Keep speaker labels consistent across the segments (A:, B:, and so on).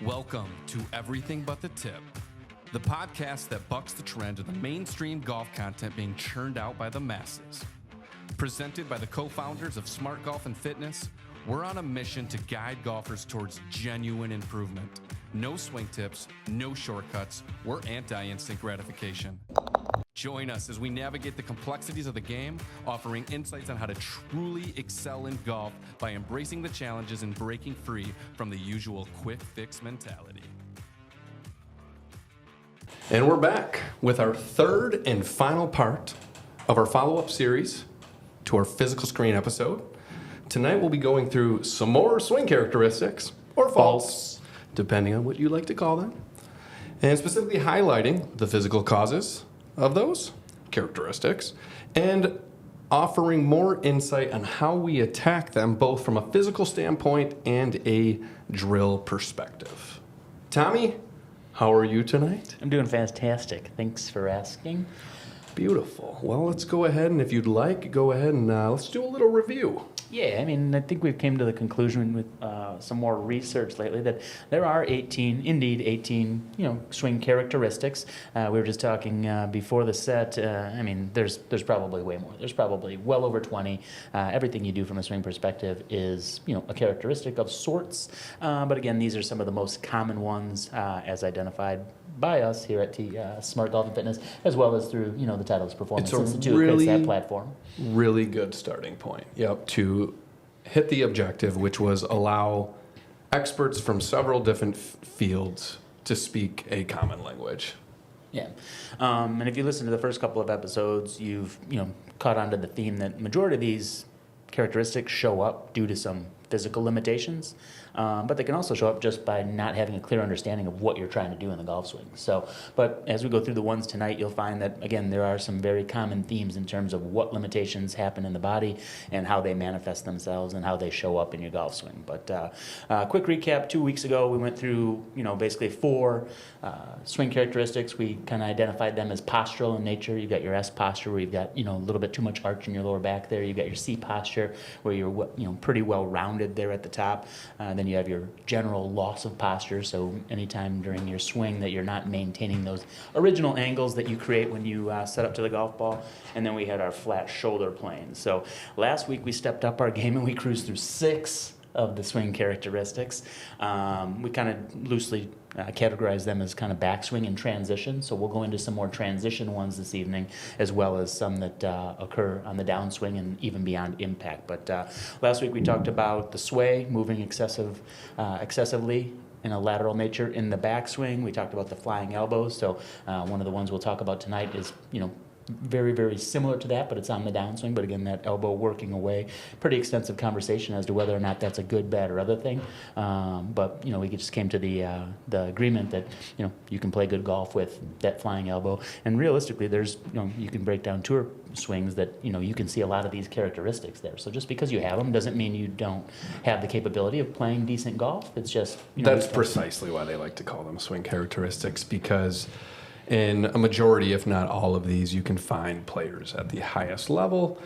A: Welcome to Everything But the Tip, the podcast that bucks the trend of the mainstream golf content being churned out by the masses. Presented by the co-founders of Smart Golf and Fitness, we're on a mission to guide golfers towards genuine improvement. No swing tips, no shortcuts, we're anti-instant gratification. Join us as we navigate the complexities of the game, offering insights on how to truly excel in golf by embracing the challenges and breaking free from the usual quick fix mentality.
B: And we're back with our third and final part of our follow-up series to our physical screen episode. Tonight we'll be going through some more swing characteristics, or faults, depending on what you like to call them, and specifically highlighting the physical causes of those characteristics and offering more insight on how we attack them both from a physical standpoint and a drill perspective. Tommy, how are you tonight?
C: I'm doing fantastic. Thanks for asking.
B: Beautiful. Well, let's go ahead and if you'd like, go ahead and let's do a little review.
C: Yeah, I mean, I think we've came to the conclusion with some more research lately that there are 18 swing characteristics. We were just talking before the set. I mean, there's probably way more. There's probably well over 20. Everything you do from a swing perspective is, a characteristic of sorts. But again, these are some of the most common ones as identified by us here at Smart Golf and Fitness, as well as through, the Titleist Performance Institute,
B: really,
C: that platform.
B: Really good starting point. Yep, to hit the objective, which was allow experts from several different fields to speak a common language.
C: Yeah, and if you listen to the first couple of episodes, you've caught onto the theme that majority of these characteristics show up due to some physical limitations, but they can also show up just by not having a clear understanding of what you're trying to do in the golf swing. So, but as we go through the ones tonight, you'll find that, again, there are some very common themes in terms of what limitations happen in the body and how they manifest themselves and how they show up in your golf swing. But quick recap, 2 weeks ago, we went through, basically 4 swing characteristics. We kind of identified them as postural in nature. You've got your S posture where you've got, a little bit too much arch in your lower back there. You've got your C posture where you're, pretty well rounded there at the top. Then you have your general loss of posture. So anytime during your swing that you're not maintaining those original angles that you create when you set up to the golf ball. And then we had our flat shoulder plane. So last week we stepped up our game and we cruised through 6 of the swing characteristics. We kind of loosely categorize them as kind of backswing and transition. So we'll go into some more transition ones this evening, as well as some that occur on the downswing and even beyond impact. But last week we talked about the sway, moving excessively in a lateral nature in the backswing. We talked about the flying elbows. So one of the ones we'll talk about tonight is, very, very similar to that, but it's on the downswing. But again, that elbow working away. Pretty extensive conversation as to whether or not that's a good, bad, or other thing. But we just came to the agreement that you can play good golf with that flying elbow. And realistically, there's you can break down tour swings that you can see a lot of these characteristics there. So just because you have them doesn't mean you don't have the capability of playing decent golf. It's just
B: that's precisely why they like to call them swing characteristics, because in a majority, if not all of these, you can find players at the highest level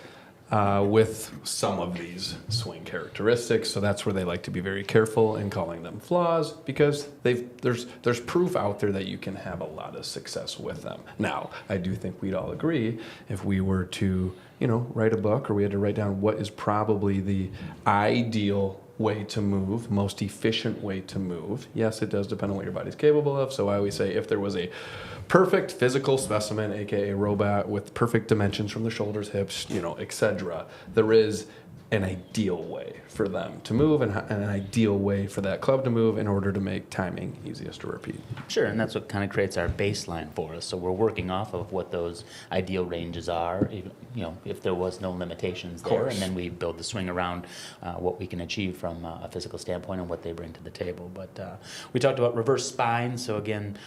B: with some of these swing characteristics. So that's where they like to be very careful in calling them flaws, because there's proof out there that you can have a lot of success with them. Now, I do think we'd all agree if we were to, write a book, or we had to write down what is probably the ideal way to move, most efficient way to move. Yes, it does depend on what your body's capable of. So I always say if there was a perfect physical specimen, aka robot, with perfect dimensions from the shoulders, hips, etc., there is an ideal way for them to move and an ideal way for that club to move in order to make timing easiest to repeat.
C: Sure, and that's what kind of creates our baseline for us. So we're working off of what those ideal ranges are, if there was no limitations there, and then we build the swing around what we can achieve from a physical standpoint and what they bring to the table. But we talked about reverse spine. So again,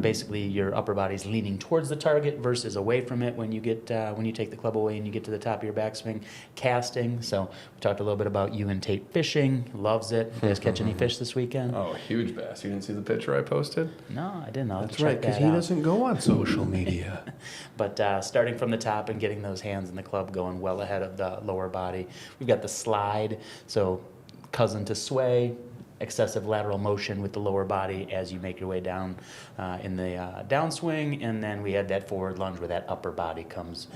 C: basically your upper body's leaning towards the target versus away from it when you take the club away and you get to the top of your backswing. Casting. So we talked a little bit about you and Tate fishing. Loves it. You guys catch any fish this weekend?
B: Oh, huge bass. You didn't see the picture I posted?
C: No, I didn't.
B: That's right, because he doesn't go on social media.
C: But starting from the top and getting those hands in the club going well ahead of the lower body. We've got the slide. So cousin to sway, excessive lateral motion with the lower body as you make your way down in the downswing, and then we had that forward lunge where that upper body comes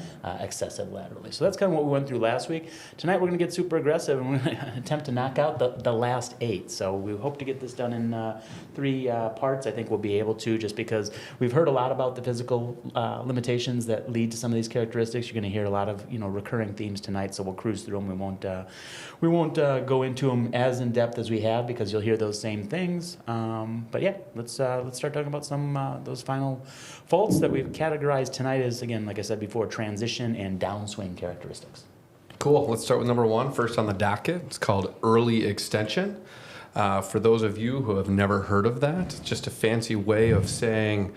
C: excessive laterally. So that's kind of what we went through last week. Tonight we're going to get super aggressive and we're going to attempt to knock out the last 8. So we hope to get this done in 3 parts. I think we'll be able to, just because we've heard a lot about the physical limitations that lead to some of these characteristics. You're going to hear a lot of recurring themes tonight, so we'll cruise through them. We won't go into them as in depth as we have, because you'll hear those same things. But yeah, let's start talking about some those final faults that we've categorized tonight as, again, like I said before, transition and downswing characteristics.
B: Cool. Let's start with number 1. First on the docket, it's called early extension. For those of you who have never heard of that, it's just a fancy way of saying,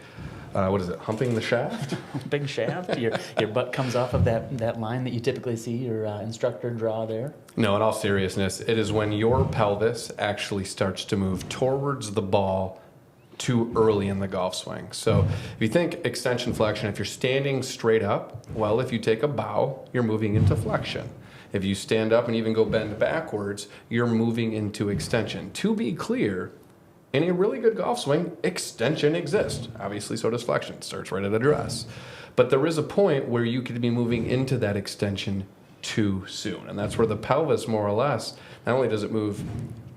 B: what is it, humping the shaft?
C: Humping shaft. Your butt comes off of that line that you typically see your instructor draw there.
B: No, in all seriousness, it is when your pelvis actually starts to move towards the ball too early in the golf swing. So if you think extension flexion, if you're standing straight up, well, if you take a bow, you're moving into flexion. If you stand up and even go bend backwards, you're moving into extension. To be clear, in a really good golf swing, extension exists. Obviously, so does flexion. It starts right at address. But there is a point where you could be moving into that extension too soon. And that's where the pelvis, more or less, not only does it move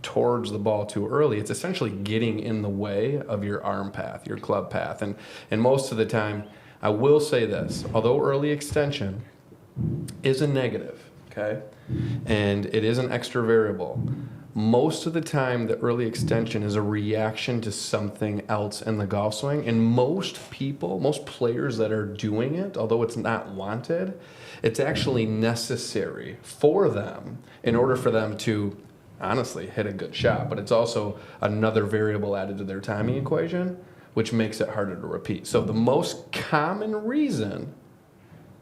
B: towards the ball too early, it's essentially getting in the way of your arm path, your club path. And most of the time, I will say this, although early extension is a negative, okay, and it is an extra variable, most of the time the early extension is a reaction to something else in the golf swing. And most players that are doing it, although it's not wanted, it's actually necessary for them in order for them to honestly hit a good shot. But it's also another variable added to their timing equation, which makes it harder to repeat. So the most common reason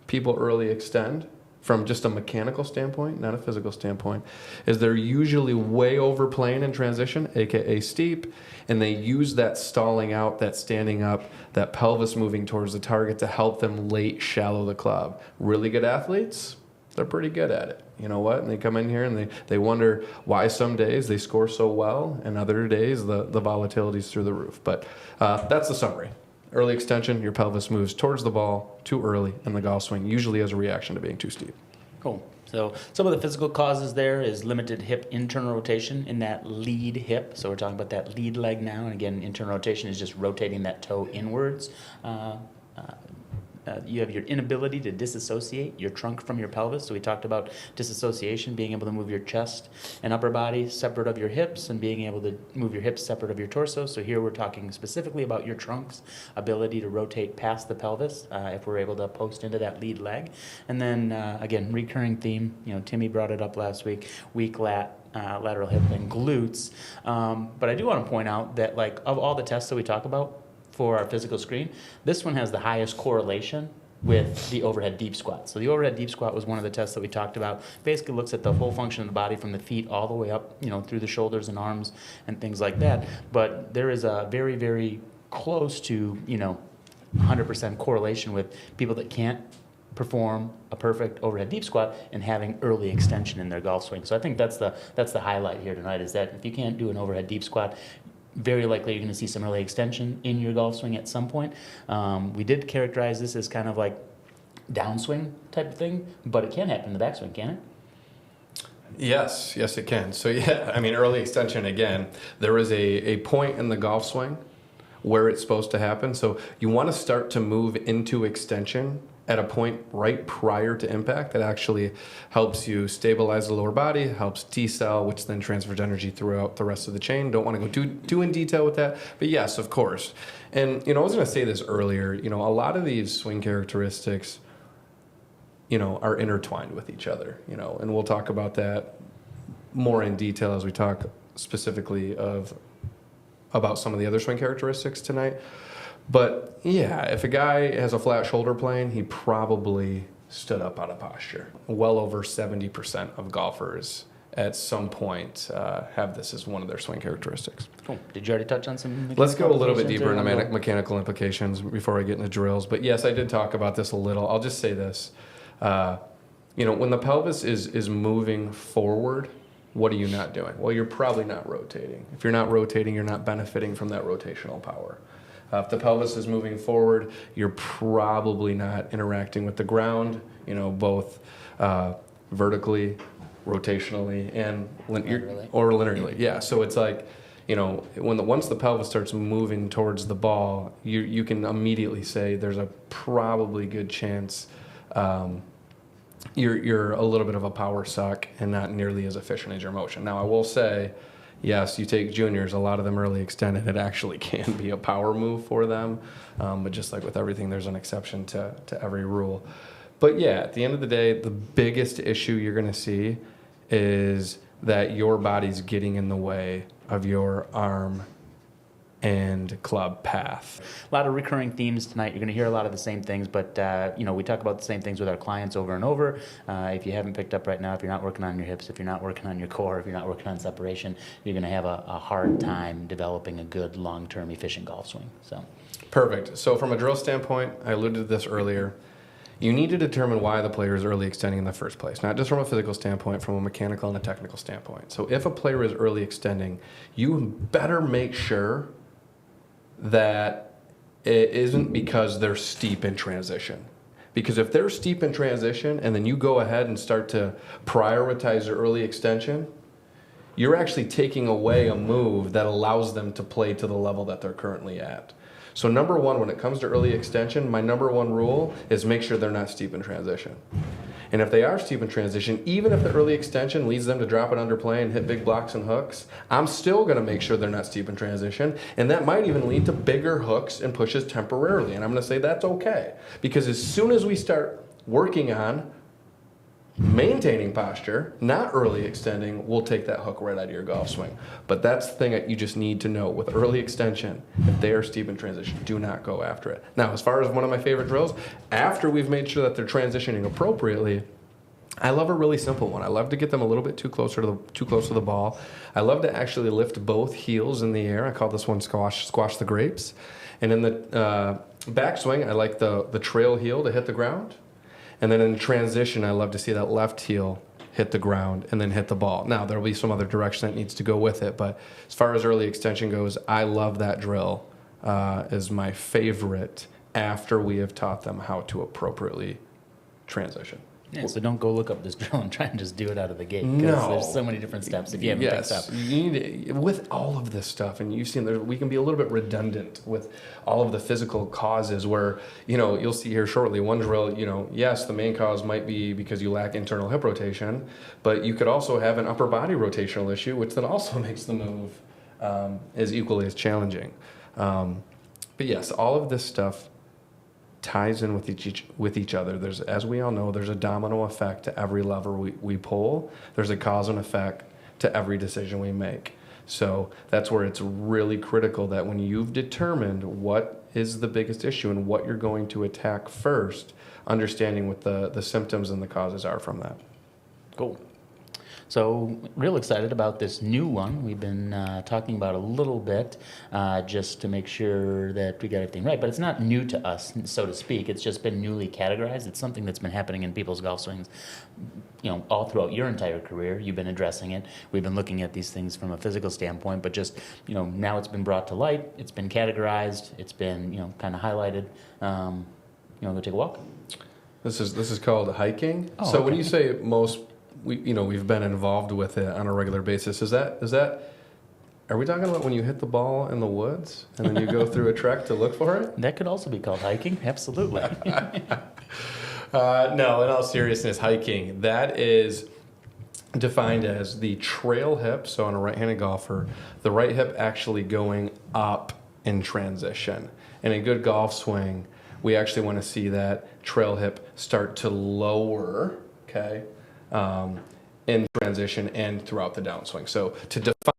B: people early extend, from just a mechanical standpoint, not a physical standpoint, is they're usually way overplaying in transition, aka steep, and they use that stalling out, that standing up, that pelvis moving towards the target to help them late shallow the club. Really good athletes, they're pretty good at it. You know what? And they come in here and they wonder why some days they score so well and other days the volatility's through the roof. But that's the summary. Early extension, your pelvis moves towards the ball too early in the golf swing, usually as a reaction to being too steep.
C: Cool. So some of the physical causes there is limited hip internal rotation in that lead hip. So we're talking about that lead leg now. And again, internal rotation is just rotating that toe inwards. You have your inability to disassociate your trunk from your pelvis. So we talked about disassociation, being able to move your chest and upper body separate of your hips and being able to move your hips separate of your torso. So here we're talking specifically about your trunk's ability to rotate past the pelvis if we're able to post into that lead leg. And then, again, recurring theme, Timmy brought it up last week, weak lateral hip and glutes. But I do want to point out that, like, of all the tests that we talk about for our physical screen, this one has the highest correlation with the overhead deep squat. So the overhead deep squat was one of the tests that we talked about. Basically looks at the whole function of the body from the feet all the way up, through the shoulders and arms and things like that. But there is a very, very close to, 100% correlation with people that can't perform a perfect overhead deep squat and having early extension in their golf swing. So I think that's the highlight here tonight, is that if you can't do an overhead deep squat, very likely you're going to see some early extension in your golf swing at some point. We did characterize this as kind of like downswing type of thing, but it can happen in the backswing, can it?
B: Yes, it can. So early extension, again, there is a point in the golf swing where it's supposed to happen. So you want to start to move into extension at a point right prior to impact. That actually helps you stabilize the lower body, helps decel, which then transfers energy throughout the rest of the chain. Don't want to go too in detail with that, but yes, of course. And I was going to say this earlier, a lot of these swing characteristics, are intertwined with each other, and we'll talk about that more in detail as we talk specifically about some of the other swing characteristics tonight. But yeah, if a guy has a flat shoulder plane, he probably stood up out of posture. Well over 70% of golfers at some point have this as one of their swing characteristics.
C: Cool. Did you already touch on some?
B: Let's go a little bit deeper into mechanical implications before I get into drills. But yes, I did talk about this a little. I'll just say this. When the pelvis is moving forward What are you not doing? Well, you're probably not rotating. If you're not rotating, you're not benefiting from that rotational power. If the pelvis is moving forward, you're probably not interacting with the ground, both vertically, rotationally, and linearly. Yeah, so it's like, once the pelvis starts moving towards the ball, you can immediately say there's a probably good chance you're a little bit of a power suck and not nearly as efficient as your motion. Now, I will say, yes, you take juniors, a lot of them early extended, it actually can be a power move for them. But just like with everything, there's an exception to every rule. But yeah, at the end of the day, the biggest issue you're going to see is that your body's getting in the way of your arm and club path.
C: A lot of recurring themes tonight. You're going to hear a lot of the same things, but we talk about the same things with our clients over and over. If you haven't picked up right now, if you're not working on your hips, if you're not working on your core, if you're not working on separation, you're going to have a hard time developing a good long-term efficient golf swing. So,
B: perfect. So from a drill standpoint, I alluded to this earlier. You need to determine why the player is early extending in the first place, not just from a physical standpoint, from a mechanical and a technical standpoint. So if a player is early extending, you better make sure that it isn't because they're steep in transition. Because if they're steep in transition and then you go ahead and start to prioritize their early extension, you're actually taking away a move that allows them to play to the level that they're currently at. So number one, when it comes to early extension, my number one rule is make sure they're not steep in transition. And if they are steep in transition, even if the early extension leads them to drop it under play and hit big blocks and hooks, I'm still going to make sure they're not steep in transition. And that might even lead to bigger hooks and pushes temporarily. And I'm going to say that's okay. Because as soon as we start working on maintaining posture, not early extending, we'll take that hook right out of your golf swing. But that's the thing that you just need to know. With early extension, if they are steep in transition, do not go after it. Now, as far as one of my favorite drills, after we've made sure that they're transitioning appropriately, I love a really simple one. I love to get them a little bit too close to the ball. I love to actually lift both heels in the air. I call this one squash the grapes. And in the backswing, I like the trail heel to hit the ground. And then in transition, I love to see that left heel hit the ground and then hit the ball. Now, there'll be some other direction that needs to go with it, but as far as early extension goes, I love that drill is my favorite after we have taught them how to appropriately transition.
C: Yeah, so don't go look up this drill and try and just do it out of the gate. Because there's so many different steps if you haven't picked up.
B: You need to, with all of this stuff, and you've seen we can be a little bit redundant with all of the physical causes where, you'll see here shortly, one drill, yes, the main cause might be because you lack internal hip rotation, but you could also have an upper body rotational issue, which then also makes the move as equally as challenging. But yes, all of this stuff ties in with each other. As we all know, there's a domino effect to every lever we pull. There's a cause and effect to every decision we make. So that's where it's really critical that when you've determined what is the biggest issue and what you're going to attack first, understanding what the symptoms and the causes are from that.
C: Cool. So real excited about this new one. We've been talking about a little bit just to make sure that we got everything right. But it's not new to us, so to speak. It's just been newly categorized. It's something that's been happening in people's golf swings, all throughout your entire career. You've been addressing it. We've been looking at these things from a physical standpoint, but just, now it's been brought to light. It's been categorized. It's been, kind of highlighted. Go take a walk.
B: This is called hiking.
C: Oh,
B: so
C: okay.
B: when you say we've been involved with it on a regular basis. Is that? Are we talking about when you hit the ball in the woods and then you go through a trek to look for it?
C: That could also be called hiking. Absolutely.
B: No, in all seriousness, hiking, that is defined as the trail hip. So on a right-handed golfer, the right hip actually going up in transition. In a good golf swing, we actually want to see that trail hip start to lower. Okay. In transition and throughout the downswing. So to define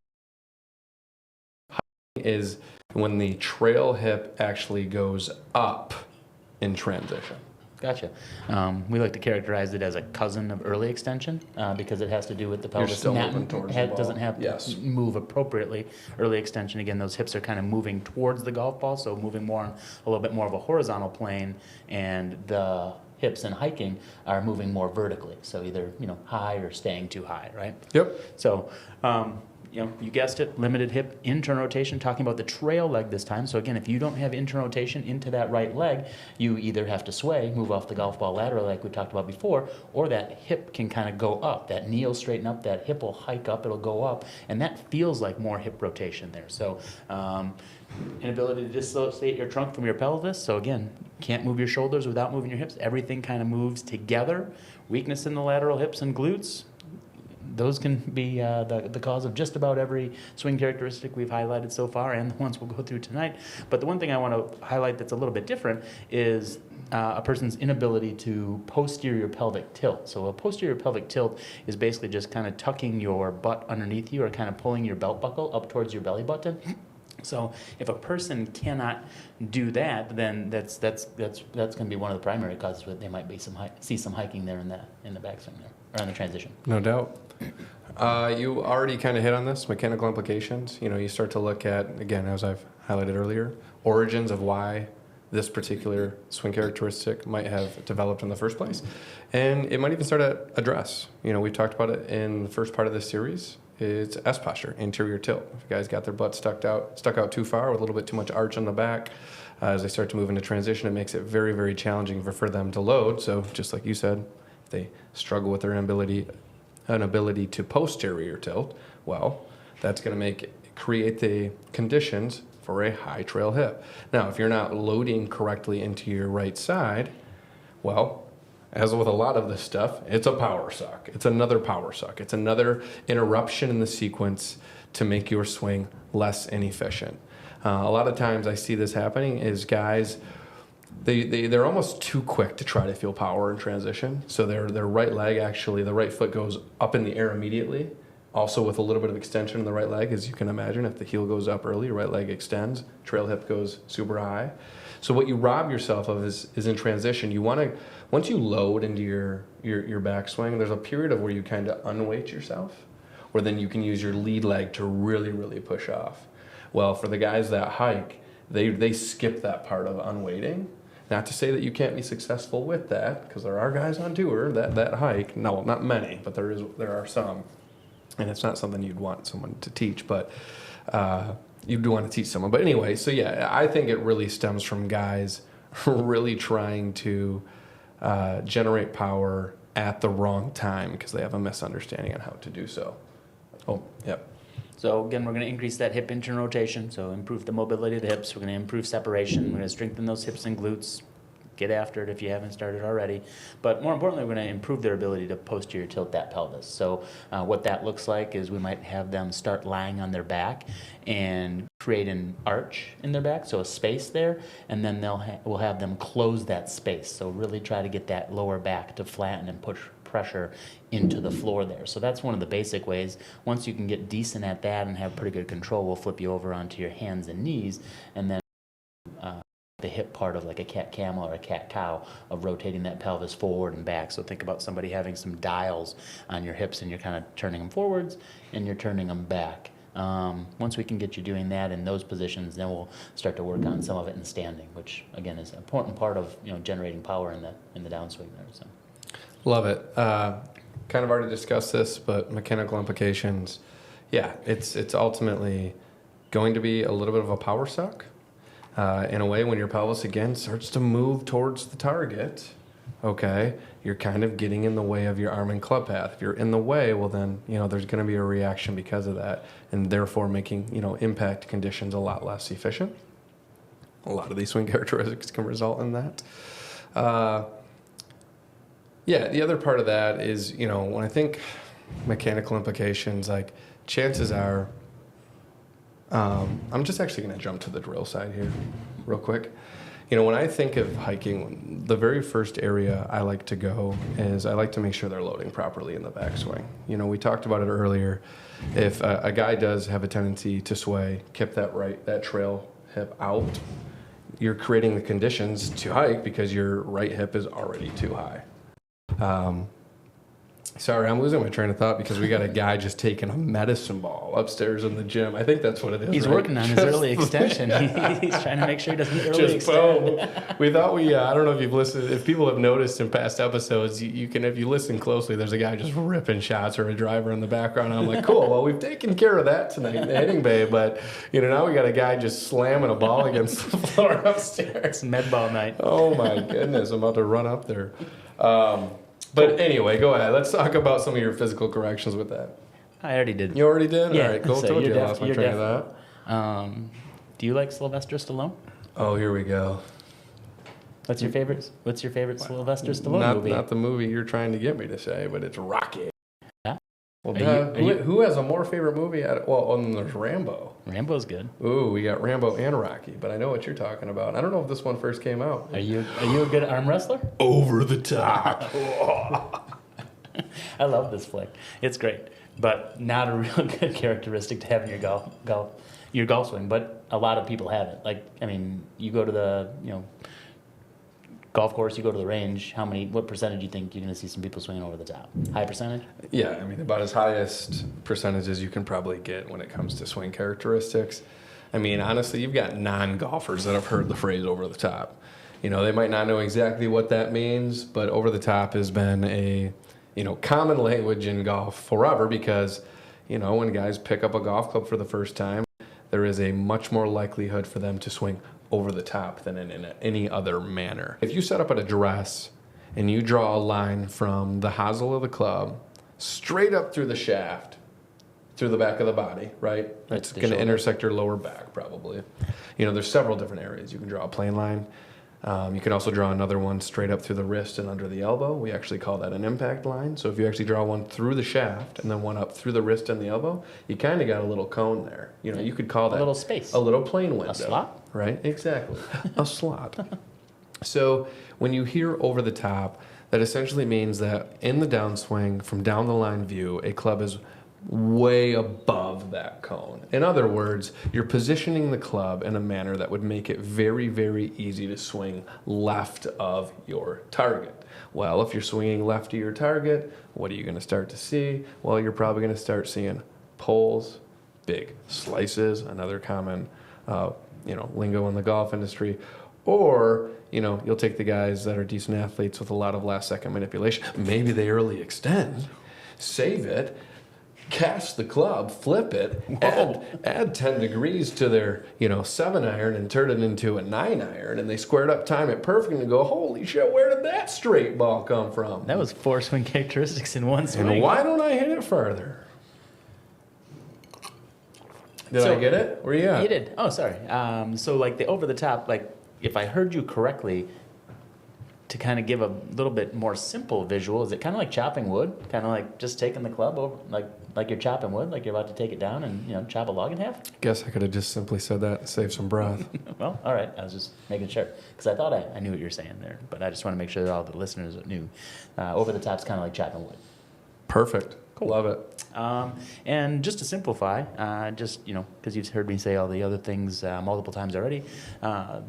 B: hiking is when the trail hip actually goes up in transition.
C: Gotcha. We like to characterize it as a cousin of early extension because it has to do with the pelvis.
B: You're still moving towards the ball.
C: Doesn't have to move appropriately. Early extension, again, those hips are kind of moving towards the golf ball, so moving more on a little bit more of a horizontal plane, and the hips in hiking are moving more vertically. So either, high or staying too high, right?
B: Yep.
C: So, you guessed it, limited hip internal rotation, talking about the trail leg this time. So again, if you don't have internal rotation into that right leg, you either have to sway, move off the golf ball laterally like we talked about before, or that hip can kind of go up. That knee will straighten up, that hip will hike up, it'll go up, and that feels like more hip rotation there. So inability to dissociate your trunk from your pelvis. So again, can't move your shoulders without moving your hips. Everything kind of moves together. Weakness in the lateral hips and glutes. Those can be the cause of just about every swing characteristic we've highlighted so far and the ones we'll go through tonight. But the one thing I want to highlight that's a little bit different is a person's inability to posterior pelvic tilt. So a posterior pelvic tilt is basically just kind of tucking your butt underneath you or kind of pulling your belt buckle up towards your belly button. So if a person cannot do that, then that's going to be one of the primary causes where they might be see some hiking there in the backswing there, or on the transition.
B: No doubt. You already kind of hit on this, mechanical implications. You start to look at, again, as I've highlighted earlier, origins of why this particular swing characteristic might have developed in the first place. And it might even start at address. We've talked about it in the first part of this series. It's S posture, anterior tilt. If you guys got their butt stuck out too far with a little bit too much arch on the back, as they start to move into transition, it makes it very, very challenging for them to load. So just like you said, if they struggle with their ability to posterior tilt, well, that's going to create the conditions for a high trail hip. Now, if you're not loading correctly into your right side, well, as with a lot of this stuff, it's a power suck. It's another power suck. It's another interruption in the sequence to make your swing less inefficient. A lot of times I see this happening is guys, they're almost too quick to try to feel power in transition. So their right leg, actually, the right foot goes up in the air immediately. Also with a little bit of extension in the right leg, as you can imagine, if the heel goes up early, your right leg extends, trail hip goes super high. So what you rob yourself of is in transition. You want to, once you load into your backswing, there's a period of where you kind of unweight yourself, where then you can use your lead leg to really, really push off. Well, for the guys that hike, they skip that part of unweighting. Not to say that you can't be successful with that, because there are guys on tour that hike. No, not many, but there are some. And it's not something you'd want someone to teach, but you do want to teach someone. But anyway, so yeah, I think it really stems from guys really trying to generate power at the wrong time because they have a misunderstanding on how to do so. Oh, yep.
C: So again, we're going to increase that hip internal rotation, so improve the mobility of the hips. We're going to improve separation. We're going to strengthen those hips and glutes. Get after it if you haven't started already. But more importantly, we're going to improve their ability to posterior tilt that pelvis. So what that looks like is we might have them start lying on their back and create an arch in their back, so a space there, and then we'll have them close that space. So really try to get that lower back to flatten and push pressure into the floor there. So that's one of the basic ways. Once you can get decent at that and have pretty good control, we'll flip you over onto your hands and knees, and then the hip part of like a cat camel or a cat cow of rotating that pelvis forward and back. So think about somebody having some dials on your hips and you're kind of turning them forwards and you're turning them back. Once we can get you doing that in those positions, then we'll start to work on some of it in standing, which again is an important part of generating power in the downswing there. So
B: love it. Kind of already discussed this, but mechanical implications. Yeah, it's ultimately going to be a little bit of a power suck. In a way, when your pelvis again starts to move towards the target, okay, you're kind of getting in the way of your arm and club path. If you're in the way, well then, there's going to be a reaction because of that, and therefore making, impact conditions a lot less efficient. A lot of these swing characteristics can result in that. Yeah, the other part of that is, when I think mechanical implications, like chances are, I'm just actually going to jump to the drill side here real quick. When I think of hiking, the very first area I like to go is I like to make sure they're loading properly in the backswing. We talked about it earlier. If a guy does have a tendency to sway, kip that trail hip out, you're creating the conditions to hike because your right hip is already too high. Sorry, I'm losing my train of thought because we got a guy just taking a medicine ball upstairs in the gym. I think that's what it is.
C: He's
B: right?
C: working on his early extension. He's trying to make sure he doesn't early
B: Just
C: extend.
B: boom. We thought I don't know if you've listened, if people have noticed in past episodes, you can, if you listen closely, there's a guy just ripping shots or a driver in the background. And I'm like, cool, well, we've taken care of that tonight in the hitting bay, but, now we got a guy just slamming a ball against the floor upstairs.
C: It's med ball night.
B: Oh my goodness, I'm about to run up there. But anyway, go ahead. Let's talk about some of your physical corrections with that.
C: I already did.
B: You already did?
C: Yeah.
B: All right, cool.
C: So
B: Told
C: you're
B: you I lost my
C: you're
B: train of thought.
C: Do you like Sylvester Stallone?
B: Oh, here we go.
C: What's your favorite Sylvester Stallone movie?
B: Not the movie you're trying to get me to say, but it's Rocky.
C: Yeah.
B: Well,
C: Are you-
B: who has a more favorite movie? Then there's Rambo.
C: Rambo's good.
B: Ooh, we got Rambo and Rocky, but I know what you're talking about. I don't know if this one first came out.
C: Are you a good arm wrestler?
B: Over the top.
C: I love this flick. It's great, but not a real good characteristic to have in your golf swing. But a lot of people have it. Like, I mean, you go to the golf course, you go to the range. What percentage do you think you're going to see some people swinging over the top? High percentage?
B: Yeah, I mean, about as highest percentages you can probably get when it comes to swing characteristics. I mean, honestly, you've got non-golfers that have heard the phrase over the top. They might not know exactly what that means, but over the top has been a, common language in golf forever because, when guys pick up a golf club for the first time, there is a much more likelihood for them to swing over the top than in any other manner. If you set up an address and you draw a line from the hosel of the club straight up through the shaft, through the back of the body, right?
C: That's
B: It's
C: the
B: going to
C: shoulder.
B: intersect your lower back probably. There's several different areas. You can draw a plane line. You can also draw another one straight up through the wrist and under the elbow. We actually call that an impact line. So if you actually draw one through the shaft and then one up through the wrist and the elbow, you kind of got a little cone there. You could call that
C: A little space.
B: a little plane window.
C: A slot?
B: Right, exactly. A slot. So when you hear over the top, that essentially means that in the downswing, from down the line view, a club is way above that cone. In other words, you're positioning the club in a manner that would make it very, very easy to swing left of your target. Well, if you're swinging left of your target, what are you going to start to see? Well, you're probably going to start seeing poles, big slices, another common lingo in the golf industry. Or, you'll take the guys that are decent athletes with a lot of last second manipulation. Maybe they early extend, save it, cast the club, flip it, add 10 degrees to their, 7-iron and turn it into a 9-iron, and they squared up, time it perfect, and go, holy shit, where did that straight ball come from?
C: That was 4 swing characteristics in one swing.
B: And why don't I hit it further? Did I get it? Where you at?
C: You did. Oh, sorry. So like the over the top, like if I heard you correctly, to kind of give a little bit more simple visual, is it kind of like chopping wood? Kind of like just taking the club over, like you're chopping wood, like you're about to take it down and chop a log in half?
B: Guess I could have just simply said that and saved some breath.
C: Well, all right. I was just making sure because I thought I knew what you were saying there, but I just want to make sure that all the listeners knew. Over the top's kind of like chopping wood.
B: Perfect.
C: Cool.
B: Love it.
C: And just to simplify, because you've heard me say all the other things multiple times already,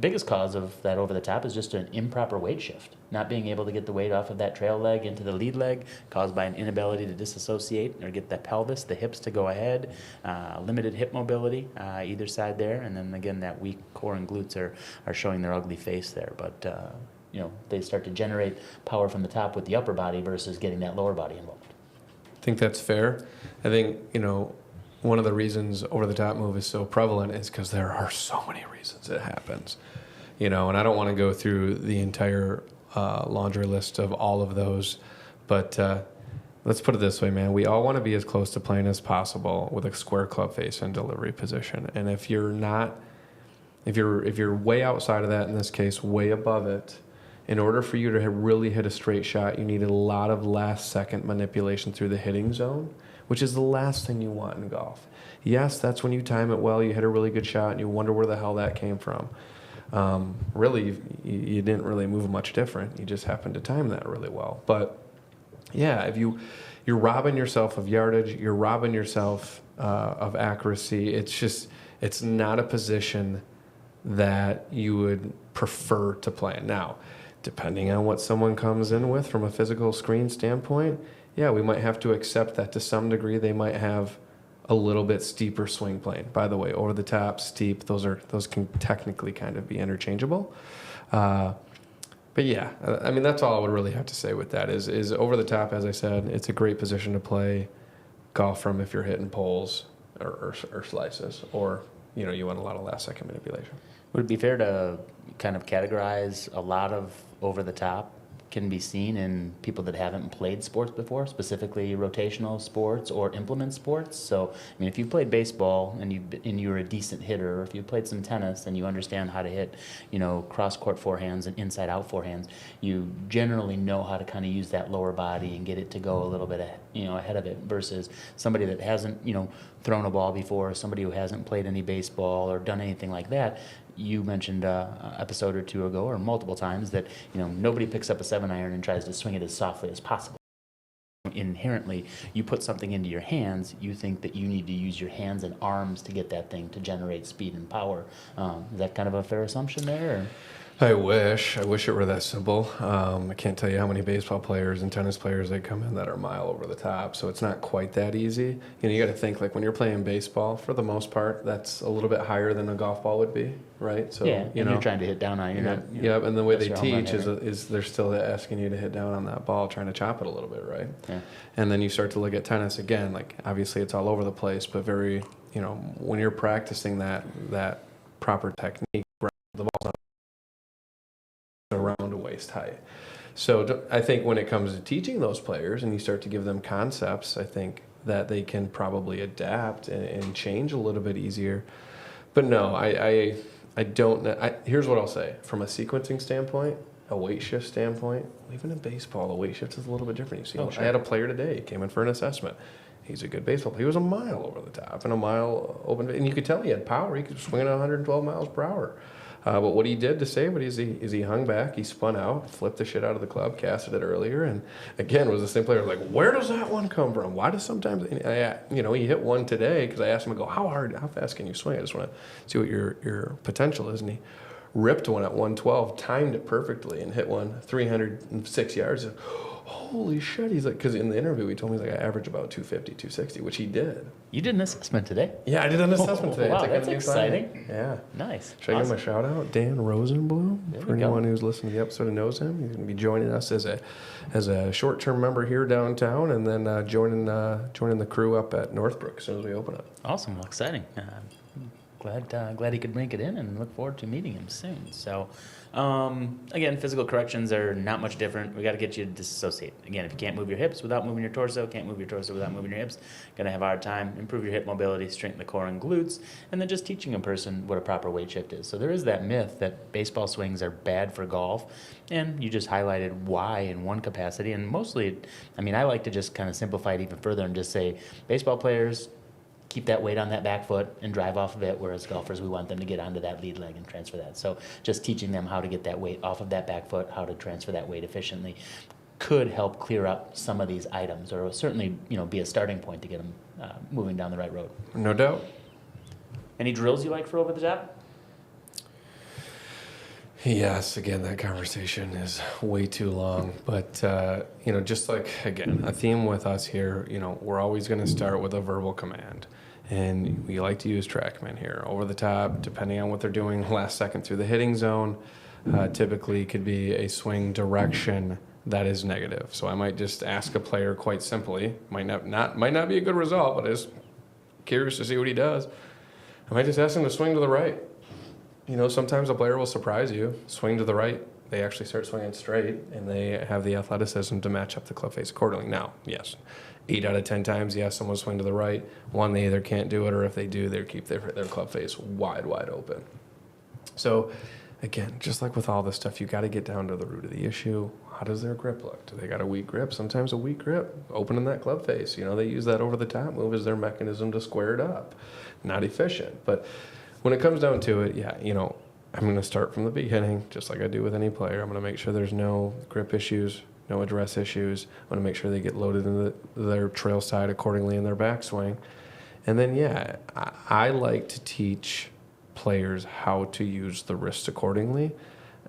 C: biggest cause of that over the top is just an improper weight shift. Not being able to get the weight off of that trail leg into the lead leg, caused by an inability to disassociate or get the pelvis, the hips to go ahead, limited hip mobility either side there, and then again that weak core and glutes are showing their ugly face there. But they start to generate power from the top with the upper body versus getting that lower body involved.
B: I think that's fair. I think, one of the reasons over the top move is so prevalent is because there are so many reasons it happens. And I don't want to go through the entire laundry list of all of those, but let's put it this way, man. We all want to be as close to playing as possible with a square club face and delivery position. And if you're not, if you're way outside of that, in this case, way above it, in order for you to really hit a straight shot, you need a lot of last-second manipulation through the hitting zone, which is the last thing you want in golf. Yes, that's when you time it well, you hit a really good shot, and you wonder where the hell that came from. Really, you didn't really move much different. You just happened to time that really well. But, yeah, if you're robbing yourself of yardage, you're robbing yourself of accuracy. It's not a position that you would prefer to play in. Now, depending on what someone comes in with from a physical screen standpoint, yeah, we might have to accept that to some degree they might have a little bit steeper swing plane. By the way, over the top, steep, those can technically kind of be interchangeable. But yeah, I mean, that's all I would really have to say with that is over the top, as I said, it's a great position to play golf from if you're hitting poles or slices, or, you know, you want a lot of last second manipulation.
C: Would it be fair to kind of categorize a lot of over the top can be seen in people that haven't played sports before, specifically rotational sports or implement sports? So, I mean, if you played baseball and you're a decent hitter, or if you played some tennis and you understand how to hit, you know, cross-court forehands and inside-out forehands, you generally know how to kind of use that lower body and get it to go a little bit, ahead of it, versus somebody that hasn't, thrown a ball before, somebody who hasn't played any baseball or done anything like that. You mentioned an episode or two ago, or multiple times, that nobody picks up a 7-iron and tries to swing it as softly as possible. Inherently, you put something into your hands, you think that you need to use your hands and arms to get that thing to generate speed and power. Is that kind of a fair assumption there? Or?
B: I wish it were that simple. I can't tell you how many baseball players and tennis players that come in that are a mile over the top. So it's not quite that easy. You got to think, like, when you're playing baseball, for the most part, that's a little bit higher than a golf ball would be, right? So
C: yeah, you're trying to hit down on it.
B: Yeah, and the way they teach is they're still asking you to hit down on that ball, trying to chop it a little bit, right? Yeah. And then you start to look at tennis again. Like, obviously, it's all over the place, but very, when you're practicing that proper technique, the ball's not around waist height. So I think when it comes to teaching those players and you start to give them concepts, I think that they can probably adapt and change a little bit easier. But no, I don't know. Here's what I'll say. From a sequencing standpoint, a weight shift standpoint, even in baseball, the weight shift is a little bit different. Sure. I had a player today, came in for an assessment. He's a good baseball player. He was a mile over the top and a mile open. And you could tell he had power. He could swing at 112 miles per hour. But what he did to save it is he hung back, he spun out, flipped the shit out of the club, casted it earlier, and again was the same player. Like, where does that one come from? Why does sometimes he hit one today because I asked him, I go, how fast can you swing? I just want to see what your potential is, and he ripped one at 112, timed it perfectly, and hit one 306 yards. Holy shit! He's like, because in the interview he told me, he's like, I average about 250, 260, which he did.
C: You did an assessment today?
B: Yeah, I did an assessment today.
C: Wow, that's exciting.
B: Yeah.
C: Nice.
B: Should I give him a shout out? Dan Rosenblum, for anyone who's listened to the episode and knows him. He's going to be joining us as a short-term member here downtown, and then joining the crew up at Northbrook as soon as we open up.
C: Awesome. Well, exciting. Glad he could make it in, and look forward to meeting him soon. So, again, physical corrections are not much different. We got to get you to disassociate. Again, if you can't move your hips without moving your torso, can't move your torso without moving your hips, gonna have a hard time. Improve your hip mobility, strengthen the core and glutes, and then just teaching a person what a proper weight shift is. So there is that myth that baseball swings are bad for golf, and you just highlighted why in one capacity. And mostly, I like to just kind of simplify it even further and just say baseball players keep that weight on that back foot and drive off of it, whereas golfers, we want them to get onto that lead leg and transfer that. So just teaching them how to get that weight off of that back foot, how to transfer that weight efficiently, could help clear up some of these items, or certainly be a starting point to get them moving down the right road.
B: No doubt.
C: Any drills you like for over the top?
B: Yes, again, that conversation is way too long. But, just like, again, a theme with us here, we're always going to start with a verbal command. And we like to use TrackMan here. Over the top, depending on what they're doing last second through the hitting zone, typically could be a swing direction that is negative. So I might just ask a player quite simply, might not be a good result, but is curious to see what he does. I might just ask him to swing to the right. Sometimes a player will surprise you, swing to the right. They actually start swinging straight, and they have the athleticism to match up the club face accordingly. Now, yes, 8 out of 10 times, yes, someone will swing to the right. One, they either can't do it, or if they do, they keep their club face wide open. So, again, just like with all this stuff, you got to get down to the root of the issue. How does their grip look? Do they got a weak grip? Sometimes a weak grip, opening that club face. They use that over the top move as their mechanism to square it up. Not efficient, but when it comes down to it, I'm going to start from the beginning, just like I do with any player. I'm going to make sure there's no grip issues, no address issues. I'm going to make sure they get loaded into their trail side accordingly in their backswing. And then, I like to teach players how to use the wrist accordingly.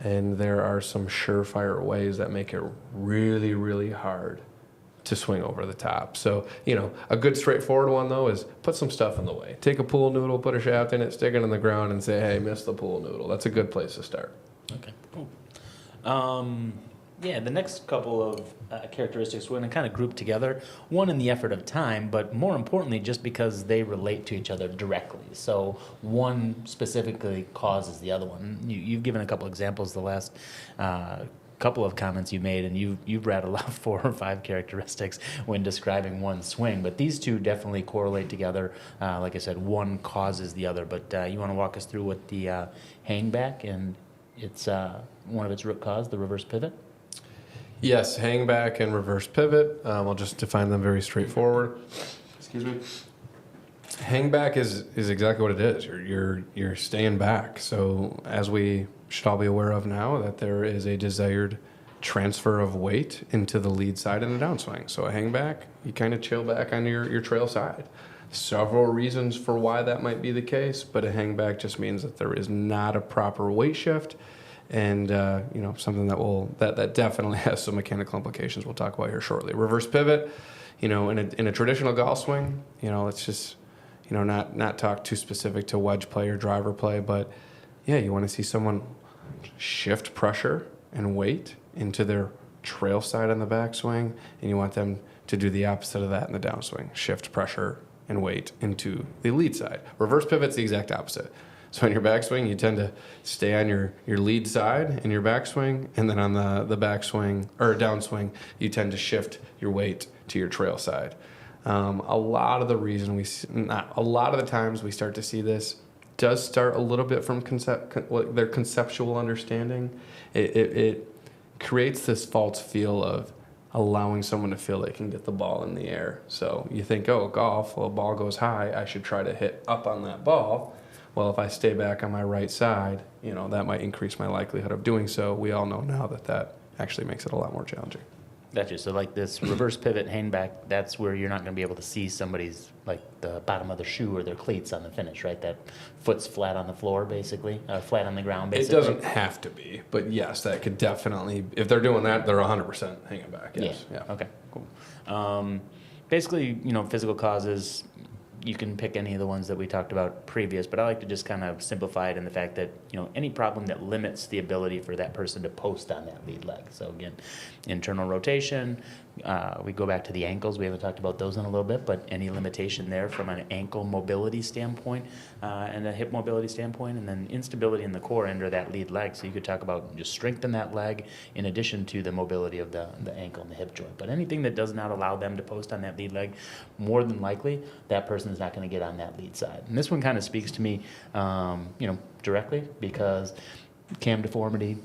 B: And there are some surefire ways that make it really, really hard to swing over the top. So, a good straightforward one, though, is put some stuff in the way. Take a pool noodle, put a shaft in it, stick it in the ground, and say, hey, miss the pool noodle. That's a good place to start.
C: Okay, cool. The next couple of characteristics we're going to kind of group together. One in the effort of time, but more importantly, just because they relate to each other directly. So one specifically causes the other one. You've given a couple examples the last couple of comments you made, and you've rattled off 4 or 5 characteristics when describing one swing. But these two definitely correlate together. Like I said, one causes the other. But you want to walk us through what the hangback and it's one of its root cause, the reverse pivot?
B: Yes, hangback and reverse pivot. I'll just define them very straightforward. Excuse me. Hangback is exactly what it is. You're staying back. So as we should all be aware of now, that there is a desired transfer of weight into the lead side in the downswing. So a hangback, you kind of chill back on your trail side. Several reasons for why that might be the case, but a hangback just means that there is not a proper weight shift, and something that definitely has some mechanical implications we'll talk about here shortly. Reverse pivot, in a traditional golf swing, let's just not talk too specific to wedge play or driver play, but yeah, you want to see someone shift pressure and weight into their trail side on the backswing, and you want them to do the opposite of that in the downswing, shift pressure and weight into the lead side. Reverse pivot's the exact opposite. So in your backswing, you tend to stay on your lead side in your backswing, and then on the backswing or downswing, you tend to shift your weight to your trail side. A lot of the times we start to see this does start a little bit from their conceptual understanding. It creates this false feel of allowing someone to feel they can get the ball in the air. So you think, golf, well, ball goes high, I should try to hit up on that ball. Well, if I stay back on my right side, that might increase my likelihood of doing so. We all know now that actually makes it a lot more challenging.
C: Gotcha. So like this reverse pivot hangback, that's where you're not going to be able to see somebody's, like the bottom of their shoe or their cleats on the finish, right? That foot's flat on the floor, basically, flat on the ground, basically.
B: It doesn't have to be, but yes, that could definitely, if they're doing that, they're 100% hanging back. Yes.
C: Yeah. Okay, cool. Basically, physical causes, you can pick any of the ones that we talked about previous, but I like to just kind of simplify it in the fact that, any problem that limits the ability for that person to post on that lead leg. So again, internal rotation, we go back to the ankles. We haven't talked about those in a little bit, but any limitation there from an ankle mobility standpoint and a hip mobility standpoint, and then instability in the core end or that lead leg. So you could talk about just strengthen that leg in addition to the mobility of the ankle and the hip joint. But anything that does not allow them to post on that lead leg, more than likely, that person is not going to get on that lead side. And this one kind of speaks to me, directly, because cam deformity,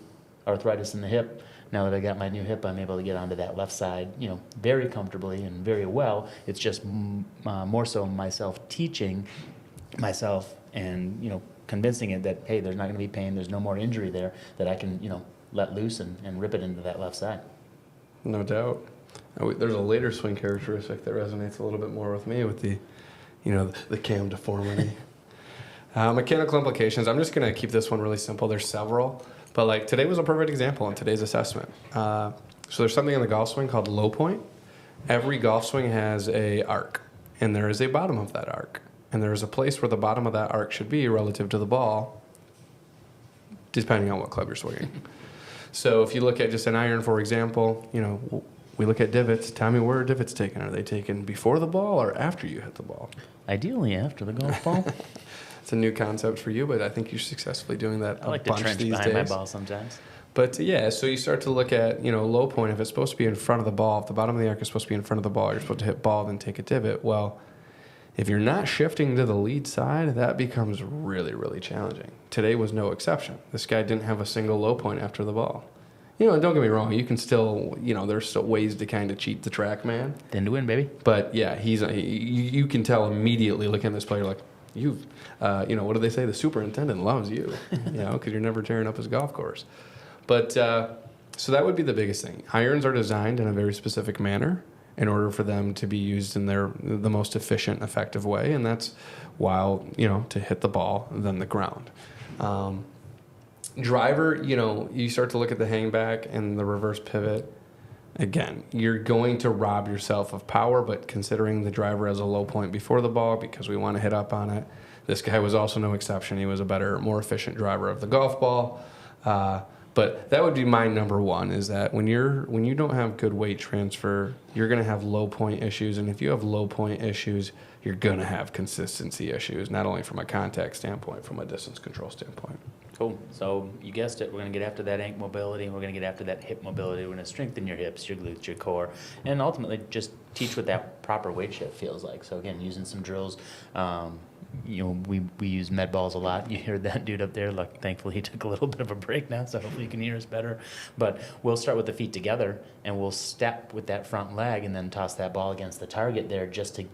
C: arthritis in the hip. Now that I got my new hip, I'm able to get onto that left side, very comfortably and very well. It's just more so myself teaching myself and, convincing it that, hey, there's not going to be pain, there's no more injury there, that I can, let loose and rip it into that left side.
B: No doubt. There's a later swing characteristic that resonates a little bit more with me with the cam deformity. Mechanical implications. I'm just going to keep this one really simple. There's several. But today was a perfect example in today's assessment. So there's something in the golf swing called low point. Every golf swing has a arc, and there is a bottom of that arc. And there is a place where the bottom of that arc should be relative to the ball, depending on what club you're swinging. So if you look at just an iron, for example, we look at divots. Tell me, where are divots taken? Are they taken before the ball or after you hit the ball?
C: Ideally after the golf ball.
B: It's a new concept for you, but I think you're successfully doing that
C: I like
B: a
C: to
B: bunch
C: trench
B: these
C: behind
B: days.
C: my ball sometimes.
B: But so you start to look at, low point. If it's supposed to be in front of the ball, if the bottom of the arc is supposed to be in front of the ball, you're supposed to hit ball, then take a divot. Well, if you're not shifting to the lead side, that becomes really, really challenging. Today was no exception. This guy didn't have a single low point after the ball. Don't get me wrong. You can still, there's still ways to kind of cheat the track man.
C: Thin to win, baby.
B: But yeah, you can tell immediately looking at this player like, what do they say? The superintendent loves you, because you're never tearing up his golf course. But so that would be the biggest thing. Irons are designed in a very specific manner in order for them to be used in the most efficient, effective way, and that's to hit the ball than the ground. Driver, you start to look at the hangback and the reverse pivot. again, you're going to rob yourself of power, but considering the driver has a low point before the ball because we want to hit up on it, this guy was also no exception. He was a better, more efficient driver of the golf ball. But that would be my number one, is that when you don't have good weight transfer, you're going to have low point issues. And if you have low point issues, you're going to have consistency issues, not only from a contact standpoint, from a distance control standpoint.
C: Cool. So you guessed it. We're going to get after that ankle mobility. We're going to get after that hip mobility. We're going to strengthen your hips, your glutes, your core, and ultimately just teach what that proper weight shift feels like. So again, using some drills. We use med balls a lot. You heard that dude up there. Like, thankfully, he took a little bit of a break now, so hopefully you can hear us better. But we'll start with the feet together, and we'll step with that front leg and then toss that ball against the target there just to,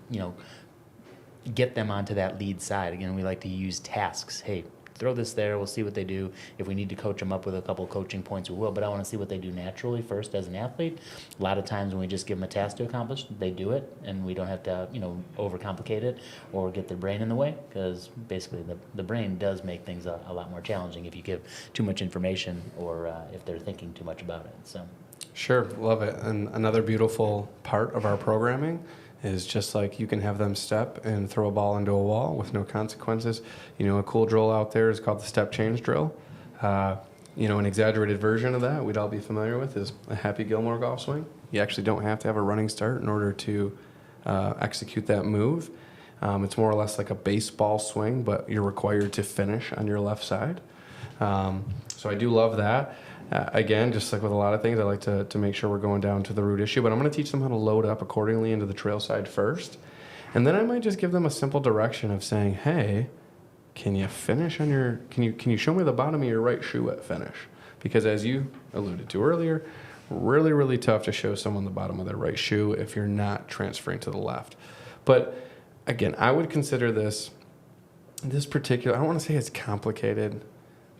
C: get them onto that lead side. Again, we like to use tasks. Hey, throw this there. We'll see what they do. If we need to coach them up with a couple coaching points, we will. But I want to see what they do naturally first as an athlete. A lot of times when we just give them a task to accomplish, they do it, and we don't have to, overcomplicate it or get their brain in the way, because basically the brain does make things a lot more challenging if you give too much information or if they're thinking too much about it. So. Sure,
B: love it. And another beautiful part of our programming is just like you can have them step and throw a ball into a wall with no consequences. A cool drill out there is called the step change drill. An exaggerated version of that we'd all be familiar with is a Happy Gilmore golf swing. You actually don't have to have a running start in order to execute that move. It's more or less like a baseball swing, but you're required to finish on your left side. So I do love that. Again, just like with a lot of things, I like to make sure we're going down to the root issue, but I'm going to teach them how to load up accordingly into the trail side first. And then I might just give them a simple direction of saying, hey, can you finish on your, can you show me the bottom of your right shoe at finish? Because as you alluded to earlier, really, really tough to show someone the bottom of their right shoe if you're not transferring to the left. But again, I would consider this particular, I don't want to say it's complicated,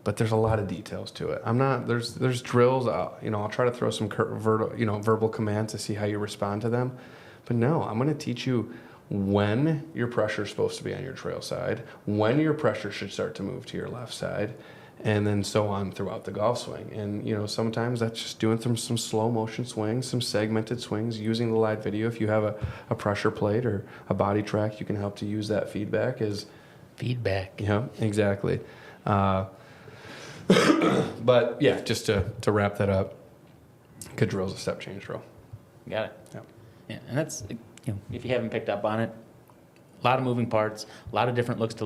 B: but there's a lot of details to it. There's drills, I'll try to throw some verbal commands to see how you respond to them. But no, I'm going to teach you when your pressure is supposed to be on your trail side, when your pressure should start to move to your left side, and then so on throughout the golf swing. And, sometimes that's just doing some slow motion swings, some segmented swings, using the live video. If you have a pressure plate or a body track, you can help to use that feedback as
C: feedback.
B: Yeah, exactly. But yeah, just to wrap that up, good drill's a step change drill.
C: Got it.
B: Yeah,
C: and that's, if you haven't picked up on it, a lot of moving parts, a lot of different things to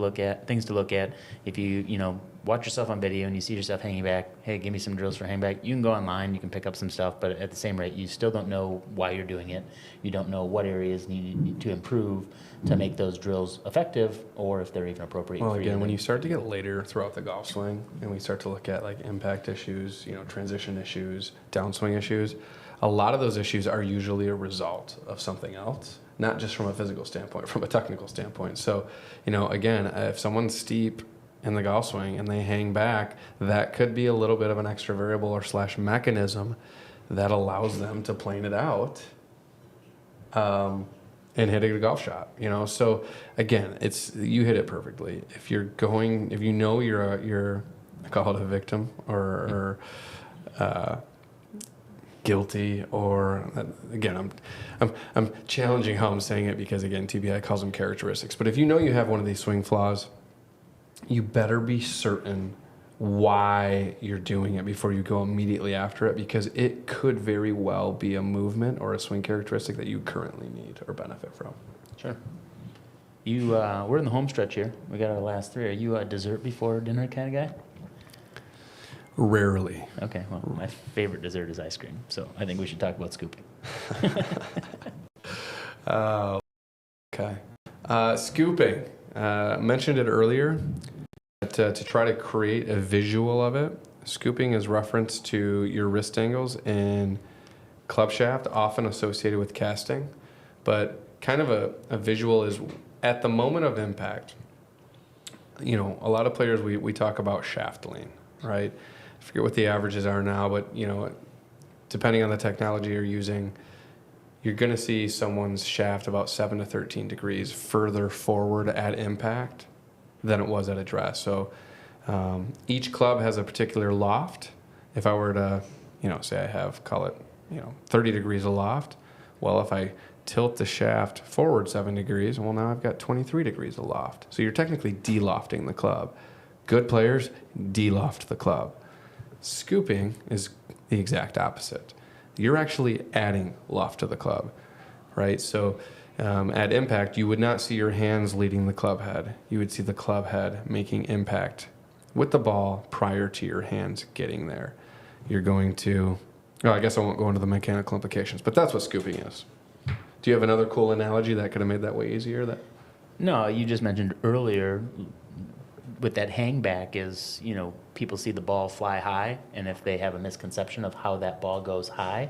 C: look at. If you, watch yourself on video and you see yourself hanging back, hey, give me some drills for hang back. You can go online, you can pick up some stuff, but at the same rate, you still don't know why you're doing it. You don't know what areas need to improve to make those drills effective, or if they're even appropriate.
B: Well, again, when you start to get later throughout the golf swing and we start to look at like impact issues, transition issues, downswing issues, a lot of those issues are usually a result of something else, not just from a physical standpoint, from a technical standpoint. So, again, if someone's steep in the golf swing and they hang back, that could be a little bit of an extra variable or / mechanism that allows them to plane it out and hitting a golf shot. So again, you hit it perfectly. If you're I call it a victim or guilty, or again, I'm challenging how I'm saying it because again, TBI calls them characteristics. But if you have one of these swing flaws, you better be certain why you're doing it before you go immediately after it, because it could very well be a movement or a swing characteristic that you currently need or benefit from.
C: Sure. We're in the home stretch here. We got our last three. Are you a dessert before dinner kind of guy?
B: Rarely.
C: Okay, well, my favorite dessert is ice cream, so I think we should talk about scooping.
B: Okay. Scooping. Mentioned it earlier. To try to create a visual of it, scooping is reference to your wrist angles in club shaft, often associated with casting. But kind of a visual is at the moment of impact. A lot of players, we talk about shaft lean, right? I forget what the averages are now, but, depending on the technology you're using, you're going to see someone's shaft about 7 to 13 degrees further forward at impact than it was at address. So each club has a particular loft. If I were to, say I have, call it 30 degrees aloft. Well, if I tilt the shaft forward 7 degrees, well, now I've got 23 degrees aloft. So you're technically de-lofting the club. Good players de-loft the club. Scooping is the exact opposite. You're actually adding loft to the club, right? So at impact, you would not see your hands leading the club head. You would see the club head making impact with the ball prior to your hands getting there. You're going to, I guess I won't go into the mechanical implications, but that's what scooping is. Do you have another cool analogy that could have made that way easier?
C: No, you just mentioned earlier with that hang back is, people see the ball fly high, and if they have a misconception of how that ball goes high,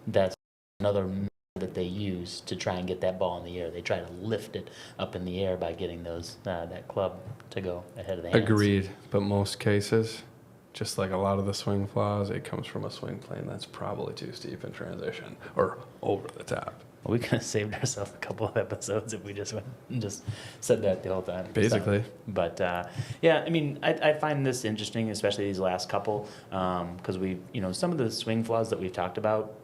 C: that's another method that they use to try and get that ball in the air. They try to lift it up in the air by getting that club to go ahead of the hands.
B: Agreed, but most cases, just like a lot of the swing flaws, it comes from a swing plane that's probably too steep in transition or over the top.
C: Well, we could have saved ourselves a couple of episodes if we just went and just said that the whole time.
B: Basically.
C: But yeah, I mean, I find this interesting, especially these last couple, because some of the swing flaws that we've talked about,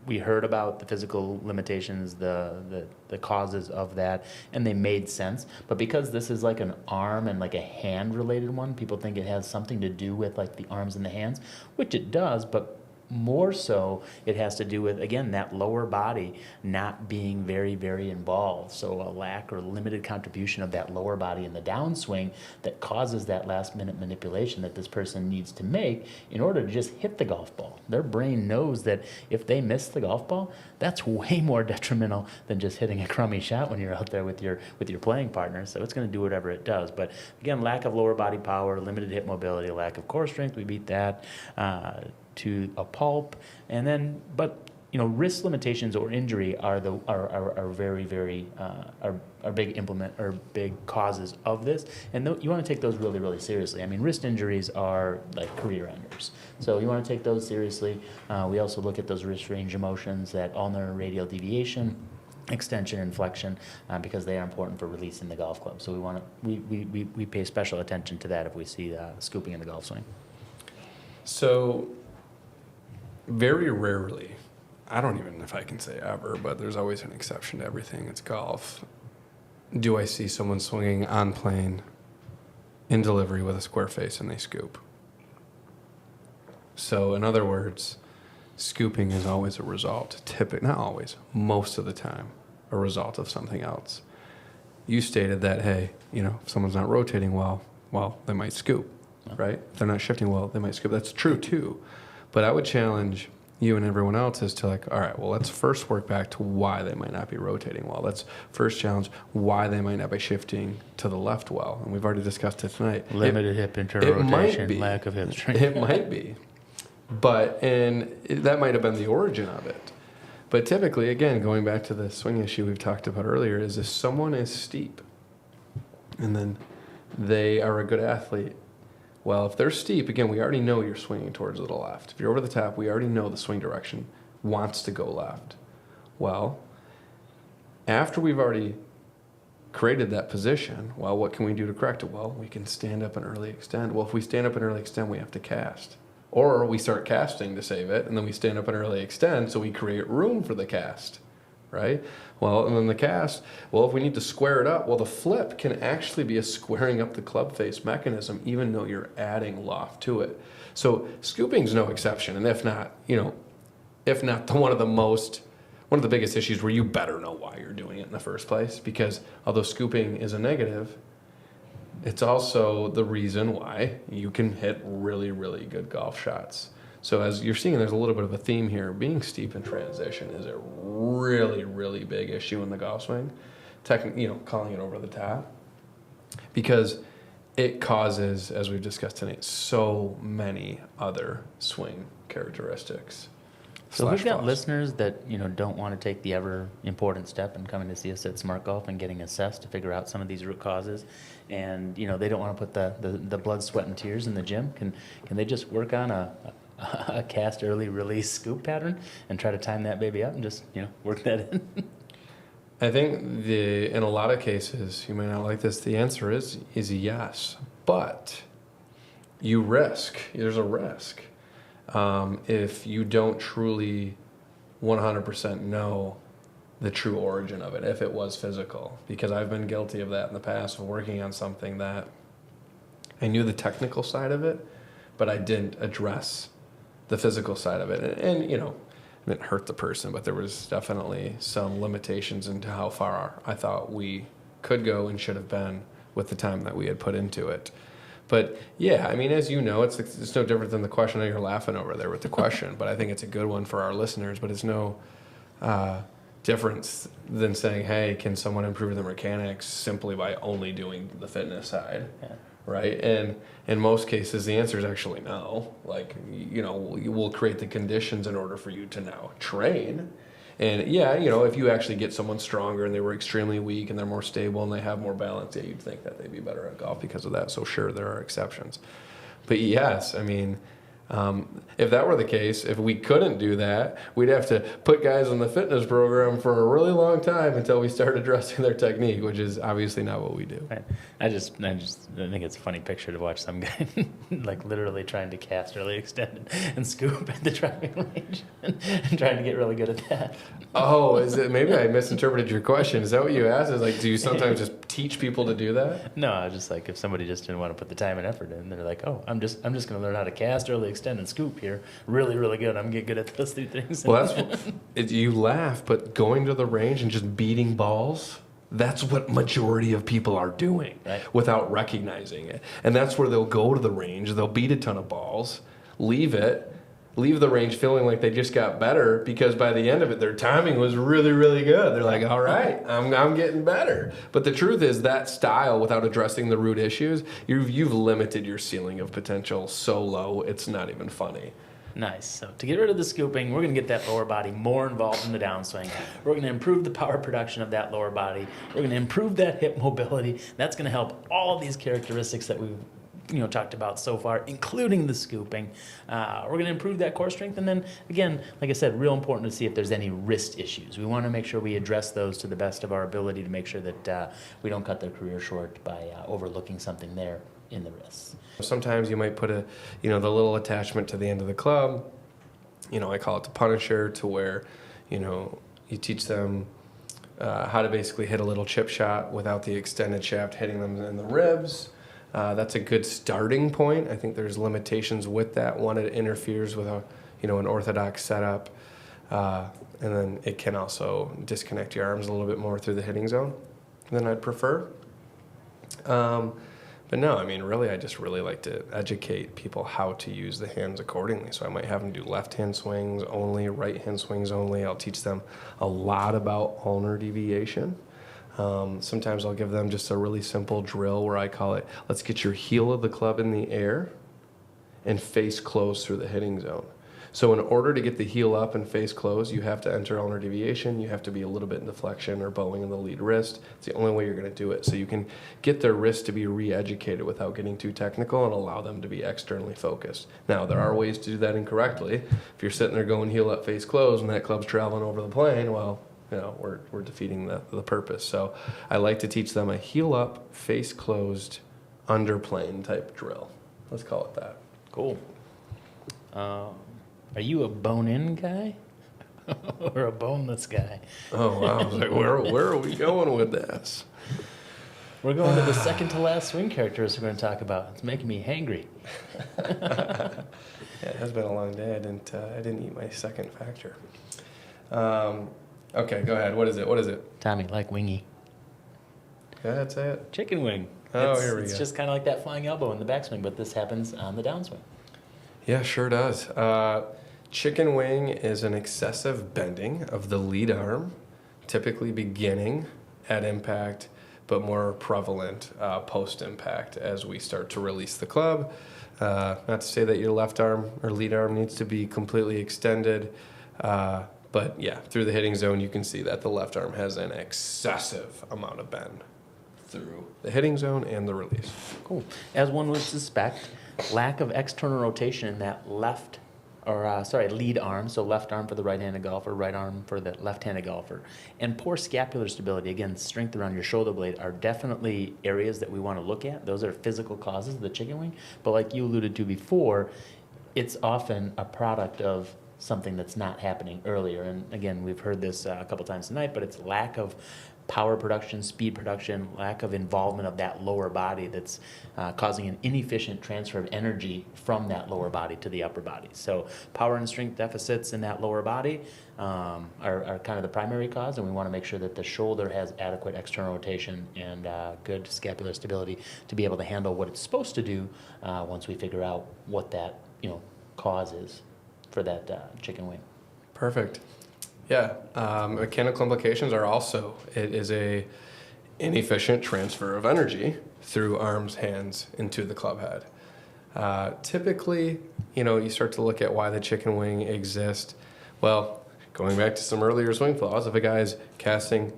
C: we heard about the physical limitations, the causes of that, and they made sense. But because this is like an arm and like a hand related one, people think it has something to do with like the arms and the hands, which it does, but more so it has to do with, again, that lower body not being very, very involved. So a lack or limited contribution of that lower body in the downswing that causes that last minute manipulation that this person needs to make in order to just hit the golf ball. Their brain knows that if they miss the golf ball, that's way more detrimental than just hitting a crummy shot when you're out there with your playing partner. So it's going to do whatever it does. But again, lack of lower body power, limited hip mobility, lack of core strength, we beat that to a pulp. And then, but wrist limitations or injury are very, very are big causes of this, and you want to take those really, really seriously. I mean, wrist injuries are like career enders, so you want to take those seriously. We also look at those wrist range of motions, that ulnar radial deviation, extension and flexion, because they are important for releasing the golf club. So we pay special attention to that if we see scooping in the golf swing.
B: So very rarely, I don't even know if I can say ever, but there's always an exception to everything. It's golf. Do I see someone swinging on plane in delivery with a square face and they scoop? So in other words, scooping is always a result, not always, most of the time, a result of something else. You stated that, hey, if someone's not rotating well, they might scoop, right? If they're not shifting well, they might scoop. That's true too. But I would challenge you and everyone else as to all right, well, let's first work back to why they might not be rotating well. Let's first challenge why they might not be shifting to the left well. And we've already discussed it tonight.
C: Limited hip internal rotation, lack of hip strength.
B: It might be. That might have been the origin of it. But typically, again, going back to the swing issue we've talked about earlier, is if someone is steep and then they are a good athlete, well, if they're steep, again, we already know you're swinging towards the left. If you're over the top, we already know the swing direction wants to go left. Well, after we've already created that position, well, what can we do to correct it? Well, we can stand up and early extend. Well, if we stand up and early extend, we have to cast. Or we start casting to save it, and then we stand up and early extend, so we create room for the cast, right? Well, and then the cast, well, if we need to square it up, well, the flip can actually be a squaring up the club face mechanism, even though you're adding loft to it. So scooping's no exception, and if not one of the biggest issues where you better know why you're doing it in the first place, because although scooping is a negative, it's also the reason why you can hit really, really good golf shots. So as you're seeing, there's a little bit of a theme here. Being steep in transition is a really, really big issue in the golf swing. Calling it over the top, because it causes, as we've discussed tonight, so many other swing characteristics.
C: So we've got listeners that don't want to take the ever important step in coming to see us at Smart Golf and getting assessed to figure out some of these root causes, and they don't want to put the blood, sweat, and tears in the gym. Can they just work on a cast early release scoop pattern and try to time that baby up and just work that in?
B: I think in a lot of cases, you may not like this, the answer is yes, but there's a risk. if you don't truly 100% know the true origin of it, if it was physical. Because I've been guilty of that in the past, of working on something that I knew the technical side of it, but I didn't address the physical side of it. And you know, it didn't hurt the person, but there was definitely some limitations into how far I thought we could go and should have been with the time that we had put into it. But yeah, I mean, as you know, it's no different than the question. I know you're laughing over there with the question, but I think it's a good one for our listeners. But it's no difference than saying, hey, can someone improve their mechanics simply by only doing the fitness side?
C: Yeah.
B: Right? And in most cases, the answer is actually no. Like, you know, we'll create the conditions in order for you to now train. And yeah, you know, if you actually get someone stronger and they were extremely weak and they're more stable and they have more balance, yeah, you'd think that they'd be better at golf because of that. So sure, there are exceptions. But yes, I mean, if that were the case, if we couldn't do that, we'd have to put guys in the fitness program for a really long time until we start addressing their technique, which is obviously not what we do.
C: Right. I think it's a funny picture to watch some guy like literally trying to cast really extended and scoop at the driving range and trying to get really good at that.
B: Oh, is it? Maybe I misinterpreted your question. Is that what you asked? Is like, do you sometimes just teach people to do that?
C: No, I was just like, if somebody just didn't want to put the time and effort in, they're like, oh, I'm just going to learn how to cast, early extend, and scoop here. Really, really good. I'm getting good at those three things.
B: Well, you laugh, but going to the range and just beating balls, that's what majority of people are doing,
C: right,
B: without recognizing it. And that's where they'll go to the range, they'll beat a ton of balls, leave the range feeling like they just got better, because by the end of it, their timing was really, really good. They're like, all right, I'm getting better. But the truth is that style, without addressing the root issues, you've limited your ceiling of potential so low, it's not even funny.
C: Nice. So to get rid of the scooping, we're going to get that lower body more involved in the downswing. We're going to improve the power production of that lower body. We're going to improve that hip mobility. That's going to help all of these characteristics that we've talked about so far, including the scooping. We're going to improve that core strength. And then, again, like I said, real important to see if there's any wrist issues. We want to make sure we address those to the best of our ability to make sure that we don't cut their career short by overlooking something there in the wrists.
B: Sometimes you might put the little attachment to the end of the club. I call it the Punisher, to where, you teach them how to basically hit a little chip shot without the extended shaft hitting them in the ribs. That's a good starting point. I think there's limitations with that. One, it interferes with an orthodox setup, and then it can also disconnect your arms a little bit more through the hitting zone than I'd prefer. But no, I mean, really, I just really like to educate people how to use the hands accordingly. So I might have them do left-hand swings only, right-hand swings only. I'll teach them a lot about ulnar deviation. Sometimes I'll give them just a really simple drill where I call it, let's get your heel of the club in the air and face closed through the hitting zone. So in order to get the heel up and face closed, you have to enter ulnar deviation. You have to be a little bit in deflection or bowing in the lead wrist. It's the only way you're going to do it. So you can get their wrist to be re-educated without getting too technical and allow them to be externally focused. Now, there are ways to do that incorrectly. If you're sitting there going heel up, face closed, and that club's traveling over the plane, well, we're defeating the purpose. So I like to teach them a heel up, face closed, underplane type drill. Let's call it that.
C: Cool. Are you a bone-in guy or a boneless guy?
B: Oh, wow. I was like, where are we going with this?
C: We're going to the second to last swing characteristic we're going to talk about. It's making me hangry.
B: Yeah, it has been a long day. I didn't eat my second factor. Okay, go ahead. What is it?
C: Tommy, like wingy.
B: Go ahead, say it.
C: Chicken wing.
B: Oh, here we go.
C: It's just kind of like that flying elbow in the backswing, but this happens on the downswing.
B: Yeah, sure does. Chicken wing is an excessive bending of the lead arm, typically beginning at impact, but more prevalent post-impact as we start to release the club. Not to say that your left arm or lead arm needs to be completely extended, but yeah, through the hitting zone, you can see that the left arm has an excessive amount of bend through the hitting zone and the release.
C: Cool. As one would suspect, lack of external rotation in that lead arm, so left arm for the right-handed golfer, right arm for the left-handed golfer, and poor scapular stability, again, strength around your shoulder blade, are definitely areas that we want to look at. Those are physical causes of the chicken wing, but like you alluded to before, it's often a product of something that's not happening earlier. And again, we've heard this a couple times tonight, but it's lack of power production, speed production, lack of involvement of that lower body that's causing an inefficient transfer of energy from that lower body to the upper body. So power and strength deficits in that lower body are kind of the primary cause, and we want to make sure that the shoulder has adequate external rotation and good scapular stability to be able to handle what it's supposed to do once we figure out what that cause is for that chicken wing.
B: Perfect. Yeah, mechanical implications are also, it is a inefficient transfer of energy through arms, hands into the club head. Typically, you start to look at why the chicken wing exists. Well, going back to some earlier swing flaws, if a guy's casting,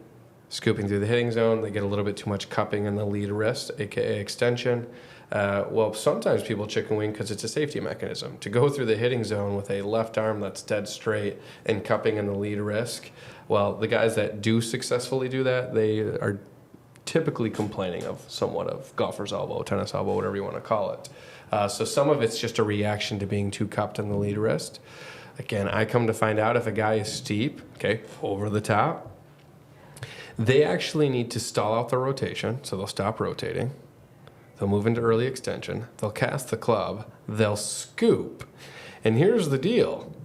B: scooping through the hitting zone, they get a little bit too much cupping in the lead wrist, aka extension. Well, sometimes people chicken wing because it's a safety mechanism. To go through the hitting zone with a left arm that's dead straight and cupping in the lead wrist, well, the guys that do successfully do that, they are typically complaining of somewhat of golfer's elbow, tennis elbow, whatever you want to call it. So some of it's just a reaction to being too cupped in the lead wrist. Again, I come to find out if a guy is steep, over the top, they actually need to stall out the rotation, so they'll stop rotating. They'll move into early extension. They'll cast the club. They'll scoop. And here's the deal.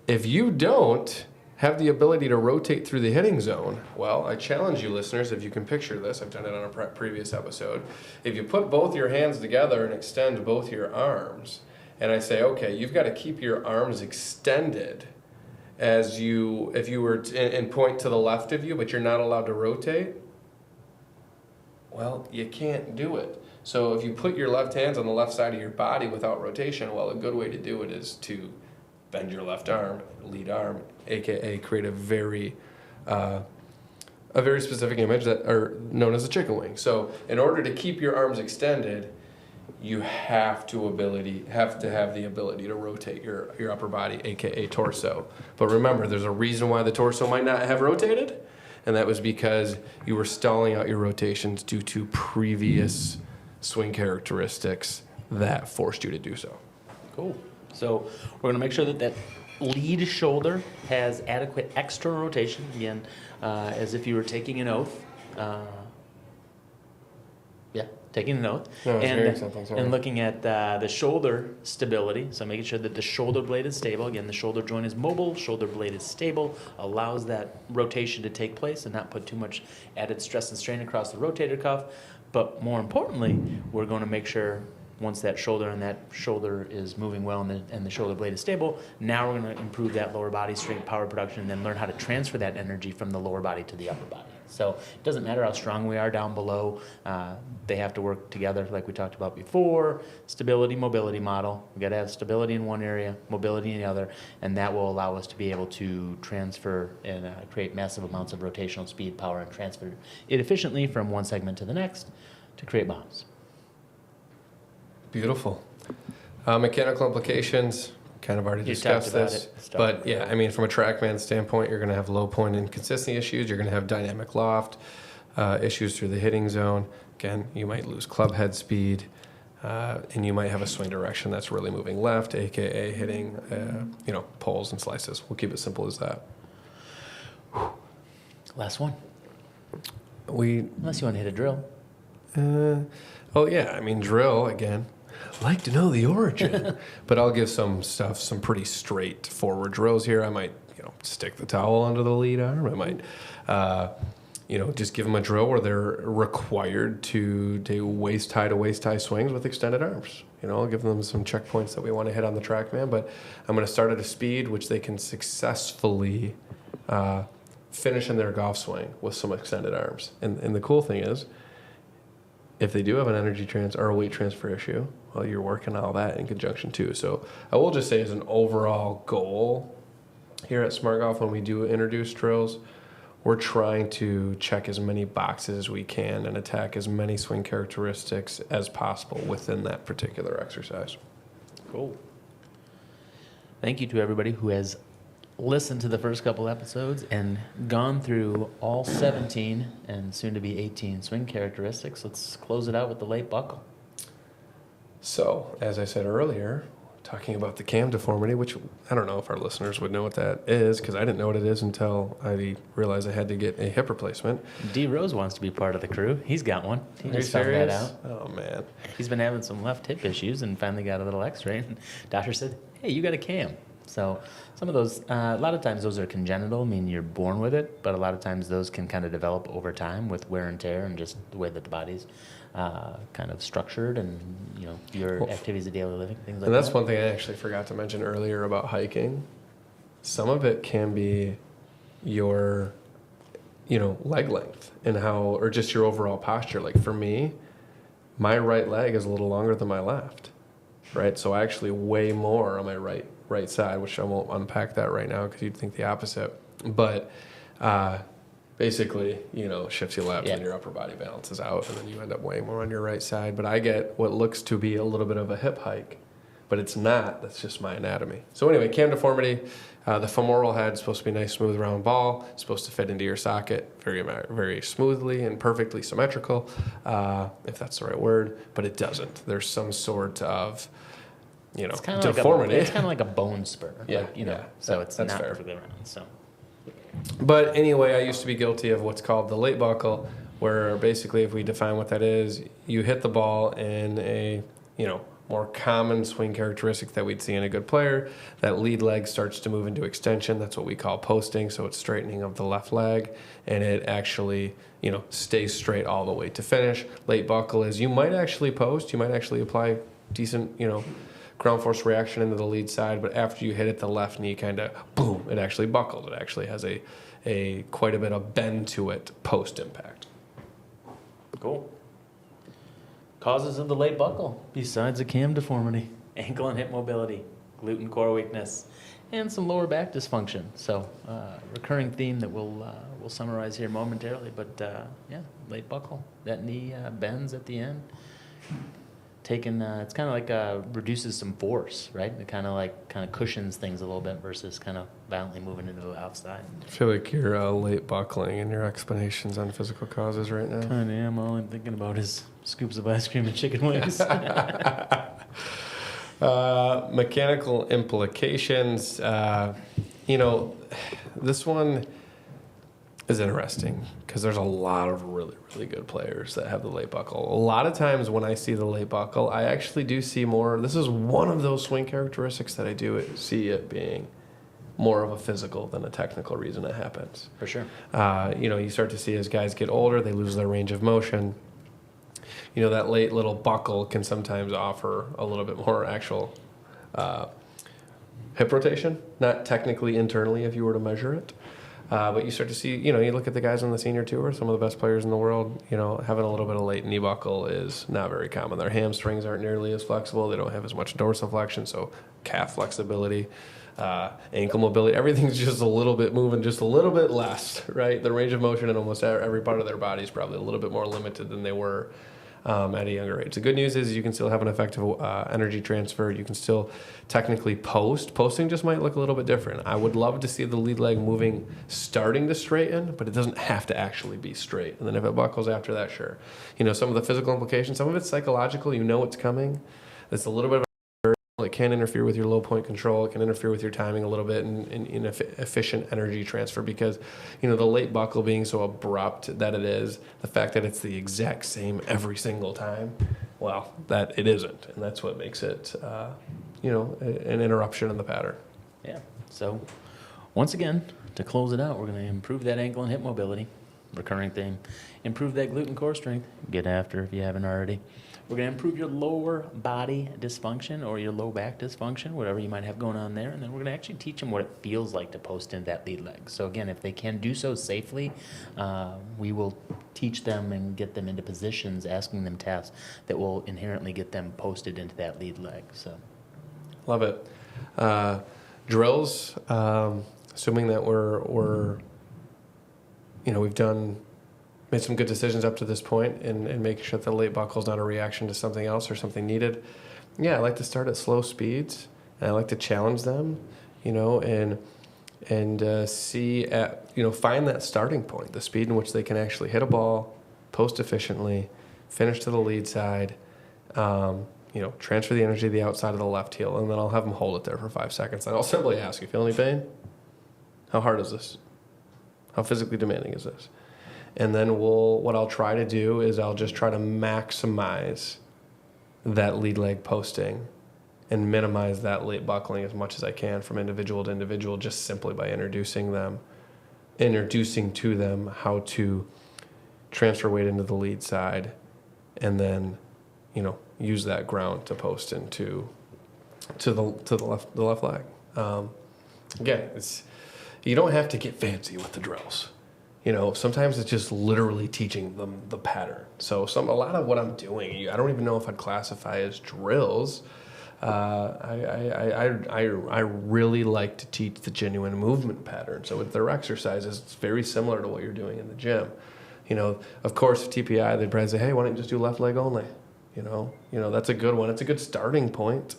B: If you don't have the ability to rotate through the hitting zone, well, I challenge you listeners, if you can picture this, I've done it on a previous episode. If you put both your hands together and extend both your arms, and I say, okay, you've got to keep your arms extended if you were and point to the left of you, but you're not allowed to rotate, well, you can't do it. So if you put your left hands on the left side of your body without rotation, well, a good way to do it is to bend your left arm, lead arm, aka create a very specific image that are known as a chicken wing. So in order to keep your arms extended, you have to have the ability to rotate your upper body, aka torso. But remember, there's a reason why the torso might not have rotated, and that was because you were stalling out your rotations due to previous swing characteristics that forced you to do so.
C: Cool. So we're going to make sure that lead shoulder has adequate external rotation, again, as if you were taking an oath. Taking an oath.
B: No, I was hearing something, sorry.
C: And looking at the shoulder stability, so making sure that the shoulder blade is stable. Again, the shoulder joint is mobile, shoulder blade is stable, allows that rotation to take place and not put too much added stress and strain across the rotator cuff. But more importantly, we're going to make sure once that shoulder is moving well and the shoulder blade is stable, now we're going to improve that lower body strength, power production, and then learn how to transfer that energy from the lower body to the upper body. So it doesn't matter how strong we are down below. They have to work together like we talked about before. Stability, mobility model. We've got to have stability in one area, mobility in the other, and that will allow us to be able to transfer and create massive amounts of rotational speed, power, and transfer it efficiently from one segment to the next to create bombs.
B: Beautiful. Mechanical implications, kind of already discussed this. But yeah, I mean, from a TrackMan standpoint, you're going to have low point inconsistency issues. You're going to have dynamic loft issues through the hitting zone. Again, you might lose club head speed, and you might have a swing direction that's really moving left, aka hitting, poles and slices. We'll keep it simple as that.
C: Last one. Unless you want to hit a drill.
B: Drill again. Like to know the origin, but I'll give some pretty straightforward drills here. I might, stick the towel under the lead arm. I might, just give them a drill where they're required to do waist high to waist high swings with extended arms. I'll give them some checkpoints that we want to hit on the TrackMan, but I'm going to start at a speed which they can successfully finish in their golf swing with some extended arms. And the cool thing is, if they do have an energy or a weight transfer issue, well, you're working all that in conjunction too. So I will just say as an overall goal here at Smart Golf, when we do introduce drills, we're trying to check as many boxes as we can and attack as many swing characteristics as possible within that particular exercise.
C: Cool. Thank you to everybody who has listened to the first couple episodes and gone through all 17 and soon to be 18 swing characteristics. Let's close it out with the late buckle.
B: So, as I said earlier, talking about the cam deformity, which I don't know if our listeners would know what that is, because I didn't know what it is until I realized I had to get a hip replacement.
C: D Rose wants to be part of the crew. He's got one. He
B: Are you
C: just found that
B: serious?
C: out.
B: Oh, man.
C: He's been having some left hip issues and finally got a little X-ray. And doctor said, "Hey, you got a cam." So some of those, a lot of times those are congenital, I mean you're born with it, but a lot of times those can kind of develop over time with wear and tear and just the way that the body's kind of structured and, you know, your activities of daily living, things like that.
B: And that's one thing I actually forgot to mention earlier about hiking. Some of it can be your, leg length and how, or just your overall posture. Like for me, my right leg is a little longer than my left, right? So I actually weigh more on my right side, which I won't unpack that right now because you'd think the opposite. But basically, shifts you left and your upper body balances out, and then you end up weighing more on your right side. But I get what looks to be a little bit of a hip hike, but it's not. That's just my anatomy. So anyway, cam deformity. The femoral head is supposed to be a nice, smooth, round ball. It's supposed to fit into your socket very, very smoothly and perfectly symmetrical, if that's the right word. But it doesn't. There's some sort of
C: it's kind of
B: deformity.
C: It's kind of like a bone spur.
B: Yeah,
C: so it's
B: that's
C: not
B: fair.
C: perfectly round. So.
B: But anyway, I used to be guilty of what's called the late buckle, where basically, if we define what that is, you hit the ball in a, more common swing characteristic that we'd see in a good player. That lead leg starts to move into extension. That's what we call posting. So it's straightening of the left leg, and it actually, stays straight all the way to finish. Late buckle is you might actually post, you might actually apply decent, ground force reaction into the lead side, but after you hit it, the left knee kind of boom, it actually buckles. It actually has a quite a bit of bend to it post impact.
C: Cool. Causes of the late buckle, besides a cam deformity, ankle and hip mobility, glute and core weakness, and some lower back dysfunction. So, recurring theme that we'll summarize here momentarily. But late buckle. That knee bends at the end. It's kind of like reduces some force, right? It kind of cushions things a little bit versus kind of violently moving into the outside.
B: I feel like you're late buckling in your explanations on physical causes right now.
C: Kind of am. All I'm thinking about is scoops of ice cream and chicken wings.
B: Mechanical implications. This one is interesting because there's a lot of really, really good players that have the late buckle. A lot of times when I see the late buckle, I actually do see more. This is one of those swing characteristics that I do see it being more of a physical than a technical reason it happens.
C: For sure.
B: You start to see as guys get older, they lose their range of motion. That late little buckle can sometimes offer a little bit more actual hip rotation, not technically internally if you were to measure it. But you start to see, you look at the guys on the senior tour, some of the best players in the world, having a little bit of late knee buckle is not very common. Their hamstrings aren't nearly as flexible. They don't have as much dorsiflexion, so calf flexibility, ankle mobility, everything's just a little bit moving, just a little bit less, right? The range of motion in almost every part of their body is probably a little bit more limited than they were at a younger age. The good news is you can still have an effective energy transfer. You can still technically post. Posting just might look a little bit different. I would love to see the lead leg starting to straighten, but it doesn't have to actually be straight. And then if it buckles after that, sure. Some of the physical implications, some of it's psychological. It's coming. It's a little bit of it can interfere with your low point control. It can interfere with your timing a little bit and efficient energy transfer because, the late buckle being so abrupt that it is, the fact that it's the exact same every single time, well, that it isn't. And that's what makes it, an interruption in the pattern.
C: Yeah. So once again, to close it out, we're going to improve that ankle and hip mobility, recurring theme, improve that glute and core strength, get after if you haven't already. We're going to improve your lower body dysfunction or your low back dysfunction, whatever you might have going on there. And then we're going to actually teach them what it feels like to post into that lead leg. So again, if they can do so safely, we will teach them and get them into positions, asking them tasks that will inherently get them posted into that lead leg. So,
B: love it. Drills, assuming that we've made some good decisions up to this point and making sure that the late buckle is not a reaction to something else or something needed. Yeah, I like to start at slow speeds, and I like to challenge them, and see find that starting point, the speed in which they can actually hit a ball, post efficiently, finish to the lead side, transfer the energy to the outside of the left heel, and then I'll have them hold it there for 5 seconds. And I'll simply ask, you feel any pain? How hard is this? How physically demanding is this? And then what I'll try to do is I'll just try to maximize that lead leg posting and minimize that late buckling as much as I can from individual to individual, just simply by introducing to them how to transfer weight into the lead side, and then, use that ground to post into the left leg. Again, you don't have to get fancy with the drills. Sometimes it's just literally teaching them the pattern. So a lot of what I'm doing, I don't even know if I'd classify as drills. I really like to teach the genuine movement pattern. So with their exercises, it's very similar to what you're doing in the gym. Of course, TPI, they'd probably say, hey, why don't you just do left leg only? That's a good one. It's a good starting point.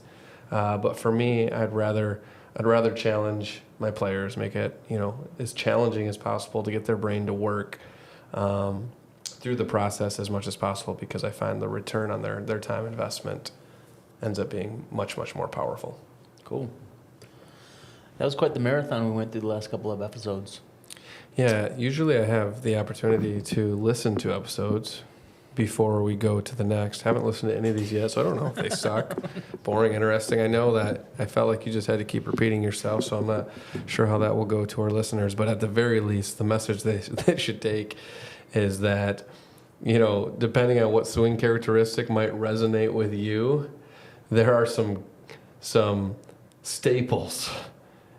B: But for me, I'd rather challenge my players, make it, as challenging as possible to get their brain to work through the process as much as possible, because I find the return on their time investment ends up being much, much more powerful.
C: Cool. That was quite the marathon we went through the last couple of episodes.
B: Yeah, usually I have the opportunity to listen to episodes before we go to the next. Haven't listened to any of these yet, so I don't know if they suck, boring, interesting. I know that I felt like you just had to keep repeating yourself, so I'm not sure how that will go to our listeners. But at the very least, the message they should take is that, depending on what swing characteristic might resonate with you, there are some staples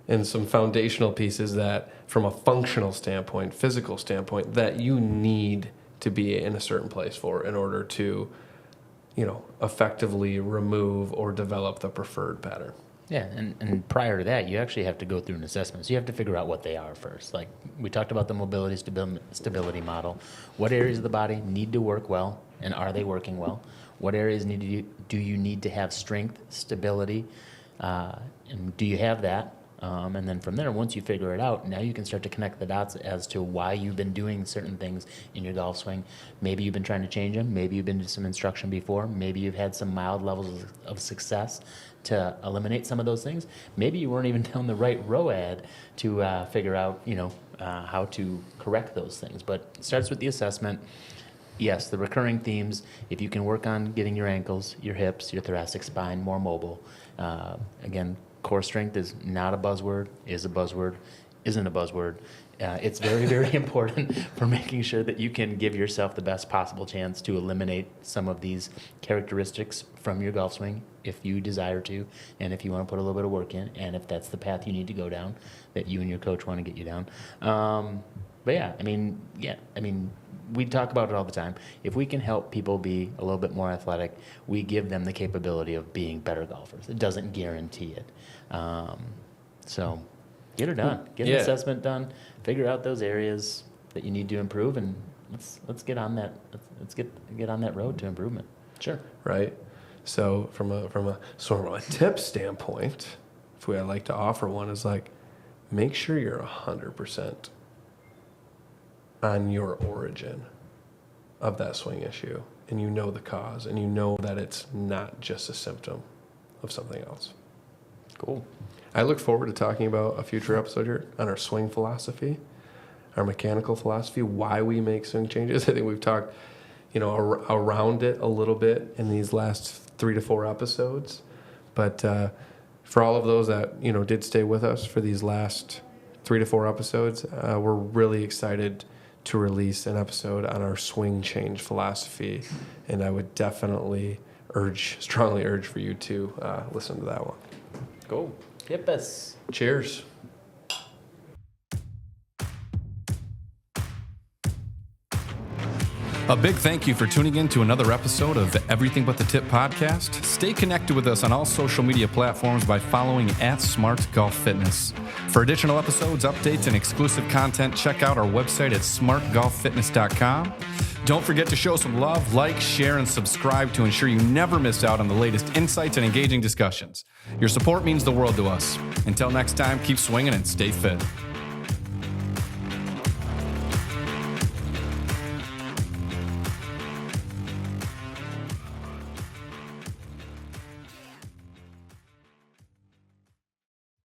B: and some foundational pieces that, from a functional standpoint, physical standpoint, that you need to be in a certain place for in order to, effectively remove or develop the preferred pattern.
C: Yeah, and prior to that, you actually have to go through an assessment. So you have to figure out what they are first. Like we talked about the mobility stability model. What areas of the body need to work well, and are they working well? What areas do you need to have strength, stability, and do you have that? And then from there, once you figure it out, now you can start to connect the dots as to why you've been doing certain things in your golf swing. Maybe you've been trying to change them. Maybe you've been to some instruction before. Maybe you've had some mild levels of success to eliminate some of those things. Maybe you weren't even down the right ROAD to figure out, how to correct those things. But it starts with the assessment. Yes, the recurring themes, if you can work on getting your ankles, your hips, your thoracic spine more mobile. Again, core strength is not a buzzword, is a buzzword, isn't a buzzword. It's very, very important for making sure that you can give yourself the best possible chance to eliminate some of these characteristics from your golf swing if you desire to, and if you want to put a little bit of work in, and if that's the path you need to go down, that you and your coach want to get you down. But we talk about it all the time. If we can help people be a little bit more athletic, we give them the capability of being better golfers. It doesn't guarantee it. So get her done. Get an assessment done. Figure out those areas that you need to improve, and let's get on that. Let's get on that road to improvement. Sure.
B: Right. So from a sort of a tip standpoint, if I'd like to offer one, is like, make sure you're 100% on your origin of that swing issue, and you know the cause, and you know that it's not just a symptom of something else.
C: Cool.
B: I look forward to talking about a future episode here on our swing philosophy, our mechanical philosophy, why we make swing changes. I think we've talked, around it a little bit in these last 3 to 4 episodes. But for all of those that, did stay with us for these last 3 to 4 episodes, we're really excited to release an episode on our swing change philosophy. And I would definitely strongly urge for you to listen to that one.
C: Cool. Hip us.
B: Cheers.
A: A big thank you for tuning in to another episode of the Everything But the Tip podcast. Stay connected with us on all social media platforms by following @SmartGolfFitness. For additional episodes, updates, and exclusive content, check out our website at smartgolffitness.com. Don't forget to show some love, like, share, and subscribe to ensure you never miss out on the latest insights and engaging discussions. Your support means the world to us. Until next time, keep swinging and stay fit.